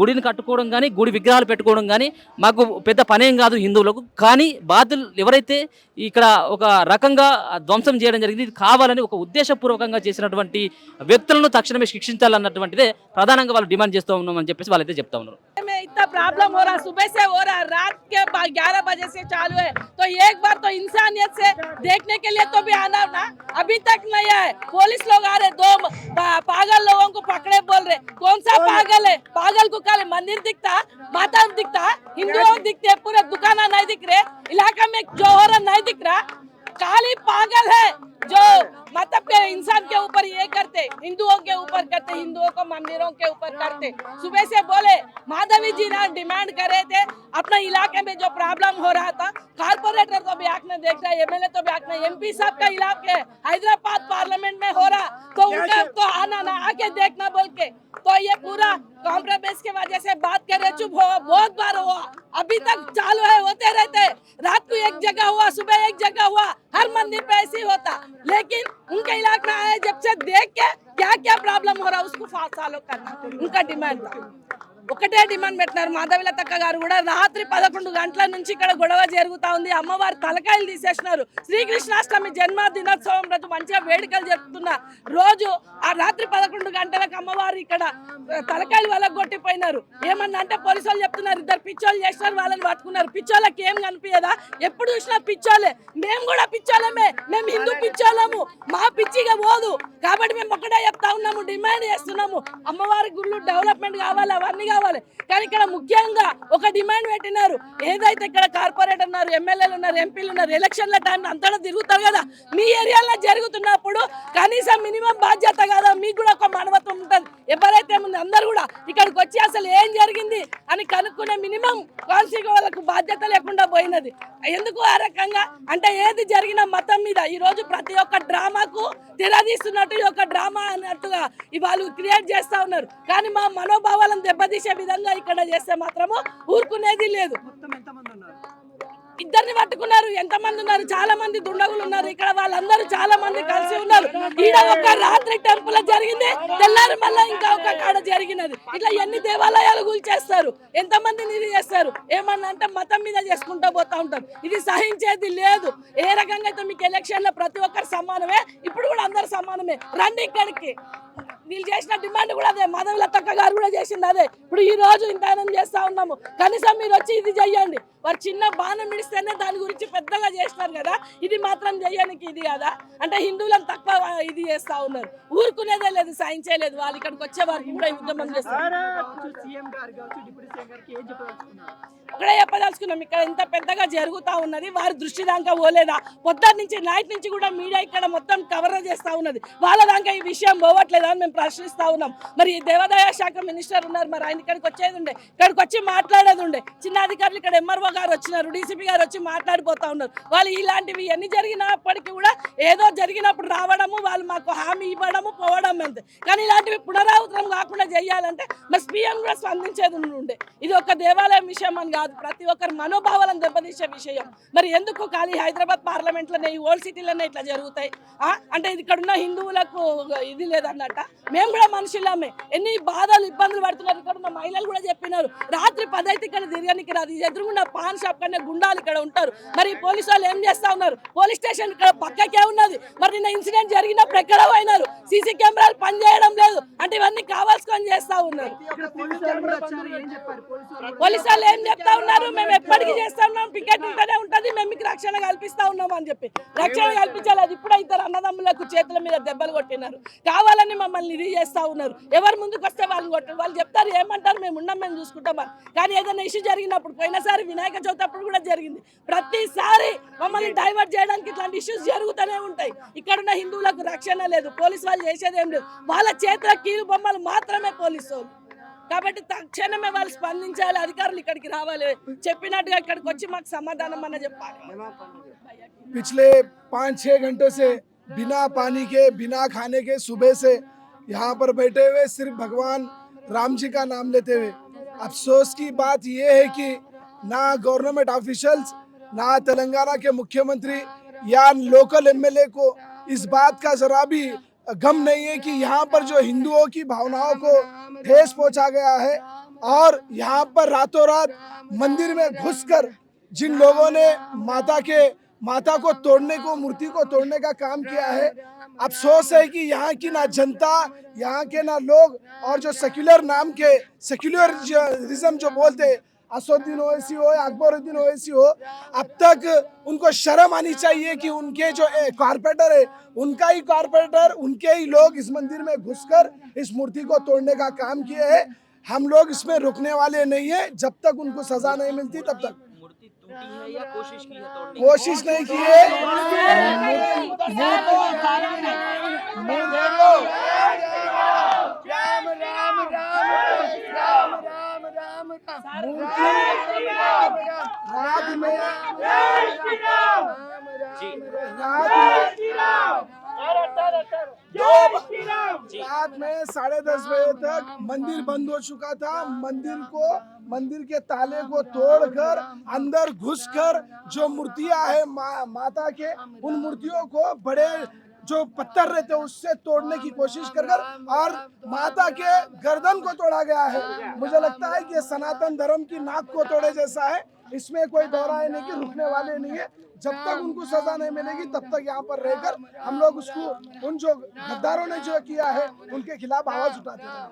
గుడిని కట్టుకోవడం కానీ గుడి విగ్రహాలు పెట్టుకోవడం కానీ మాకు పెద్ద పనేం కాదు హిందువులకు, కానీ బాధ్యులు ఎవరైతే ఇక్కడ ఒక రకంగా ధ్వంసం చేయడం జరిగింది, ఇది కావాలని ఒక ఉద్దేశపూర్వకంగా చేసినటువంటి వ్యక్తులను తక్షణమే శిక్షించాలన్నటువంటిదే ప్రధానంగా వాళ్ళు డిమాండ్ చేస్తూ ఉన్నామని చెప్పేసి వాళ్ళైతే చెప్తా ఉన్నారు. इतना प्रॉब्लम हो रहा, सुबह से हो रहा, रात के 11 बजे से चालू है, तो एक बार तो इंसानियत से देखने के लिए तो भी आना ना, अभी तक नहीं आए। पुलिस लोग आ रहे, 2 पागल लोगों को पकड़े, बोल रहे कौन सा पागल है, पागल को कल मंदिर दिखता, माता दिखता, हिंदुओं दिखते, पूरे दुकाना नहीं दिख रहे, इलाका में जो हो रहा नहीं दिख रहा, काली पागल है जो मतलब के इंसान के ऊपर ये करते, हिंदुओं के ऊपर करते, हिंदुओं को मंदिरों के ऊपर करते। सुबह से बोले माधवी जी ना डिमांड कर रहे थे, अपने इलाके में जो प्रॉब्लम हो रहा था, कारपोरेटर तो भी आंखने देख रहा है, एमएलए तो भी आंखने, एमपी साहब का इलाके हैदराबाद पार्लियामेंट में हो रहा, तो उनका तो आना ना आके देखना बोल के, तो ये पूरा कॉम्प्रोमाइज के वजह से बात कर रहे, चुप हो, बहुत बार हुआ, अभी तक चालू है, होते रहते, रात को एक जगह हुआ, सुबह एक जगह हुआ, हर मंदिर पे ऐसे ही होता, लेकिन उनके इलाके में आए जब से देख के क्या क्या प्रॉब्लम हो रहा उसको सॉल्व करना उनका डिमांड था. ఒకటే డిమాండ్ పెట్టినారు. మాధవిలతక్క గారు కూడా రాత్రి 11 గంటల నుంచి ఇక్కడ గొడవ జరుగుతా ఉంది. అమ్మవారి తలకాయలు తీసేసినారు. శ్రీకృష్ణాష్టమి జన్మ దినోత్సవం రోజు మంచిగా వేడుకలు జరుపుతున్న రోజు ఆ రాత్రి 11 గంటలకు అమ్మవారు ఇక్కడ తలకాయలు వాళ్ళకి కొట్టిపోయినారు. ఏమన్నా అంటే పోలీసు వాళ్ళు చెప్తున్నారు 2 పిచ్చోళ్ళు చేసినారు, వాళ్ళని పట్టుకున్నారు. పిచ్చోళ్ళకి ఏం కనిపించదా? ఎప్పుడు చూసినా పిచ్చోళ్ళే. మేము కూడా పిచ్చోళ్ళమే, మేము హిందూ పిచ్చోళ్ళము, మా పిచ్చిగా పోదు. కాబట్టి మేము ఒకటే చెప్తా ఉన్నాము, డిమాండ్ చేస్తున్నాము, అమ్మవారి గుళ్ళు డెవలప్మెంట్ కావాలి, అవన్నీ కావాలి. కానీ ఇక్కడ ముఖ్యంగా ఒక డిమాండ్ పెట్టినారు. ఏదైతే ఇక్కడ కార్పొరేటర్ ఉన్నారు, ఎమ్మెల్యేలు ఉన్నారు, ఎంపీలు ఉన్నారు, ఎలక్షన్ల టైంలో అంతా తిరుగుతారు కదా, మీ ఏరియాలో జరుగుతున్నప్పుడు కనీసం మినిమం బాధ్యత కదా, మీకు కూడా ఒక మానవత్వం ఉంటుంది. ఎవరైతే ముందు అందరూ కూడా ఇక్కడికి వచ్చి అసలు ఏం జరిగింది అని కనుక్కునే మినిమం కాన్సిక్వెన్స్ వాళ్ళకు బాధ్యత లేకుండా పోయినది. ఎందుకు ఆ రకంగా అంటే ఏది జరిగిన మతం మీద ఈరోజు ప్రతి ఒక్క డ్రామాకు తెరదీస్తున్నట్టు ఈ యొక్క డ్రామా అన్నట్టుగా వాళ్ళు క్రియేట్ చేస్తా ఉన్నారు. కానీ మా మనోభావాలను దెబ్బతీసే విధంగా ఇక్కడ చేస్తే మాత్రము ఊరుకునేది లేదు. 2 పట్టుకున్నారు. ఎంతమంది ఉన్నారు? చాలా మంది దుండగులు ఉన్నారు ఇక్కడ. వాళ్ళందరూ చాలా మంది కలిసి ఉన్నారు. ఈడ ఒక రాత్రి టెంపుల్ జరిగింది, తెల్లారి మళ్ళీ ఇంకా ఒక కాడ జరిగినది. ఇట్లా ఎన్ని దేవాలయాలు కూల్చేస్తారు, ఎంతమంది నిధి చేస్తారు. ఏమన్నా అంటే మతం మీద చేసుకుంటూ పోతా ఉంటారు. ఇది సహించేది లేదు. ఏ రకంగా అయితే మీకు ఎలక్షన్ లో ప్రతి ఒక్కరు సమానమే, ఇప్పుడు కూడా అందరు సమానమే. రండి ఇక్కడికి. వీళ్ళు చేసిన డిమాండ్ కూడా అదే, మాధవిలతక్క గారు కూడా చేసింది అదే. ఇప్పుడు ఈ రోజు ఇంత చేస్తా ఉన్నాము, కనీసం మీరు వచ్చి ఇది చెయ్యండి. వారు చిన్న బాణం మిడిస్తేనే దాని గురించి పెద్దగా చేస్తారు కదా, ఇది మాత్రం చెయ్యడానికి ఇది కదా అంటే హిందువులను తక్కువ ఇది చేస్తా ఉన్నారు. ఊరుకునేదే లేదు, సహించేలేదు. వాళ్ళు ఇక్కడికి వచ్చే వారికి కూడా ఉద్యమం చేస్తారు. ఒకటే చెప్పదలుచుకున్నాం, ఇక్కడ ఇంత పెద్దగా జరుగుతా ఉన్నది, వారి దృష్టి దాకా పోలేదా? పొద్దున్న నుంచి నైట్ నుంచి కూడా మీడియా ఇక్కడ మొత్తం కవర్ చేస్తా ఉన్నది, వాళ్ళ దాకా ఈ విషయం పోవట్లేదా అని మేము ప్రశ్నిస్తా ఉన్నాం. మరి దేవాదాయ శాఖ మినిస్టర్ ఉన్నారు, మరి ఆయన ఇక్కడికి వచ్చేది ఉండే, ఇక్కడికి వచ్చి మాట్లాడేది ఉండే. చిన్న అధికారులు ఇక్కడ ఎంఆర్ఓ గారు వచ్చినారు, డీసీపీ గారు వచ్చి మాట్లాడిపోతా ఉన్నారు. వాళ్ళు ఇలాంటివి ఎన్ని జరిగినప్పటికీ కూడా ఏదో జరిగినప్పుడు రావడము, వాళ్ళు మాకు హామీ ఇవ్వడము, పోవడం అంతే. కానీ ఇలాంటివి పునరావృతం కాకుండా చేయాలంటే మరి స్పీఎం కూడా స్పందించేది ఉండే. ఇది ఒక దేవాలయం విషయం అని కాదు, ప్రతి ఒక్కరి మనోభావాలను దెబ్బతీసే విషయం. మరి ఎందుకు ఖాళీ హైదరాబాద్ పార్లమెంట్లోనే, ఈ ఓల్డ్ సిటీలోనే ఇట్లా జరుగుతాయి అంటే ఇది ఇక్కడ ఉన్న హిందువులకు ఇది లేదన్నట్ట. మేము కూడా మనుషులమే. ఎన్ని బాధలు ఇబ్బందులు పడుతున్నారు. ఇక్కడ ఉన్న మహిళలు కూడా చెప్పినారు, రాత్రి 10 అయితే ఇక్కడ తిరగనికి రాదు. ఎదురుగున్న పాన్ షాప్ కన్నా గుండాలు ఇక్కడ ఉంటారు. మరి పోలీసు వాళ్ళు ఏం చేస్తా ఉన్నారు? పోలీస్ స్టేషన్ ఇక్కడ పక్కకే ఉన్నది. మరి నిన్న ఇన్సిడెంట్ జరిగినప్పుడు ఎక్కడ పోయినారు? సీసీ కెమెరాలు పనిచేయడం లేదు. అంటే ఇవన్నీ కావాల్సుకొని చేస్తా ఉన్నారు. పోలీసు వాళ్ళు ఏం చెప్తా ఉన్నారు? మేము ఎప్పటికీ చేస్తా ఉన్నాం, పికెట్ ఉంటేనే ఉంటది, మేము మీకు రక్షణ కల్పిస్తా ఉన్నాం అని చెప్పి. రక్షణ కల్పించాలి. అది ఇప్పుడైతే అన్నదమ్ములకు చేతుల మీద దెబ్బలు కొట్టినారు. కావాలని మమ్మల్ని ఇది చేస్తా ఉన్నారు. ఎవరు ముందుకు వస్తే వాళ్ళని కొట్టారు. వాళ్ళు చెప్తారు, ఏమంటారు, మేము ఉన్నాం, మేము చూసుకుంటామని. కానీ ఏదైనా ఇష్యూ జరిగినప్పుడు, పోయినసారి వినాయక చవితి అప్పుడు కూడా జరిగింది. ప్రతిసారి మమ్మల్ని డైవర్ట్ చేయడానికి ఇట్లాంటి ఇష్యూస్ జరుగుతూనే ఉంటాయి. ఇక్కడున్న హిందువులకు రక్షణ లేదు. పోలీసు వాళ్ళు చేసేది ఏం లేదు. వాళ్ళ చేతుల కీలు బొమ్మలు మాత్రమే పోలీసు వాళ్ళు. కాబట్టి తక్షణమే వాళ్ళు స్పందించాలి. అధికారులు ఇక్కడికి రావాలి. చెప్పినట్టుగా ఇక్కడికి వచ్చి మాకు సమాధానం అన్న చెప్పాలి. पिछले 5-6 घंटे से बिना पानी के बिना खाने के सुबह से यहाँ पर बैठे हुए सिर्फ भगवान राम जी का नाम लेते हुए। अफसोस की बात ये है कि ना गवर्नमेंट ऑफिशियल्स, ना तेलंगाना के मुख्यमंत्री या लोकल एमएलए को इस बात का जरा भी गम नहीं है कि यहाँ पर जो हिंदुओं की भावनाओं को ठेस पहुंचा गया है और यहाँ पर रातों रात मंदिर में घुसकर जिन लोगों ने माता को तोड़ने को, मूर्ति को तोड़ने का काम किया है। अफसोस है कि यहाँ की ना जनता, यहाँ के ना लोग और जो सेक्युलर नाम के सेक्युलरिज्म जो बोलते असदुद्दीन ओवैसी हो या अकबरुद्दीन ओवैसी हो, अब तक उनको शर्म आनी चाहिए कि उनके जो कॉर्पोरेटर है, उनका ही कॉर्पोरेटर, उनके ही लोग इस मंदिर में घुसकर इस मूर्ति को तोड़ने का काम किए हैं। हम लोग इसमें रुकने वाले नहीं है। जब तक उनको सजा नहीं मिलती तब तक कोशिश नहीं की है। रात में 10:30 बजे तक मंदिर बंद हो चुका था। मंदिर के ताले को तोड़कर अंदर घुसकर जो मूर्तियां है माता के, उन मूर्तियों को बड़े जो पत्थर रहते हैं उससे तोड़ने की कोशिश कर और माता के गर्दन को तोड़ा गया है। मुझे लगता है कि ये सनातन धर्म की नाक को तोड़े जैसा है। इसमें कोई दोहराए नहीं कि रुकने वाले नहीं है। जब तक उनको सजा नहीं मिलेगी तब तक यहाँ पर रहकर हम लोग उसको, उन जो गद्दारों ने जो किया है उनके खिलाफ आवाज उठाते हैं।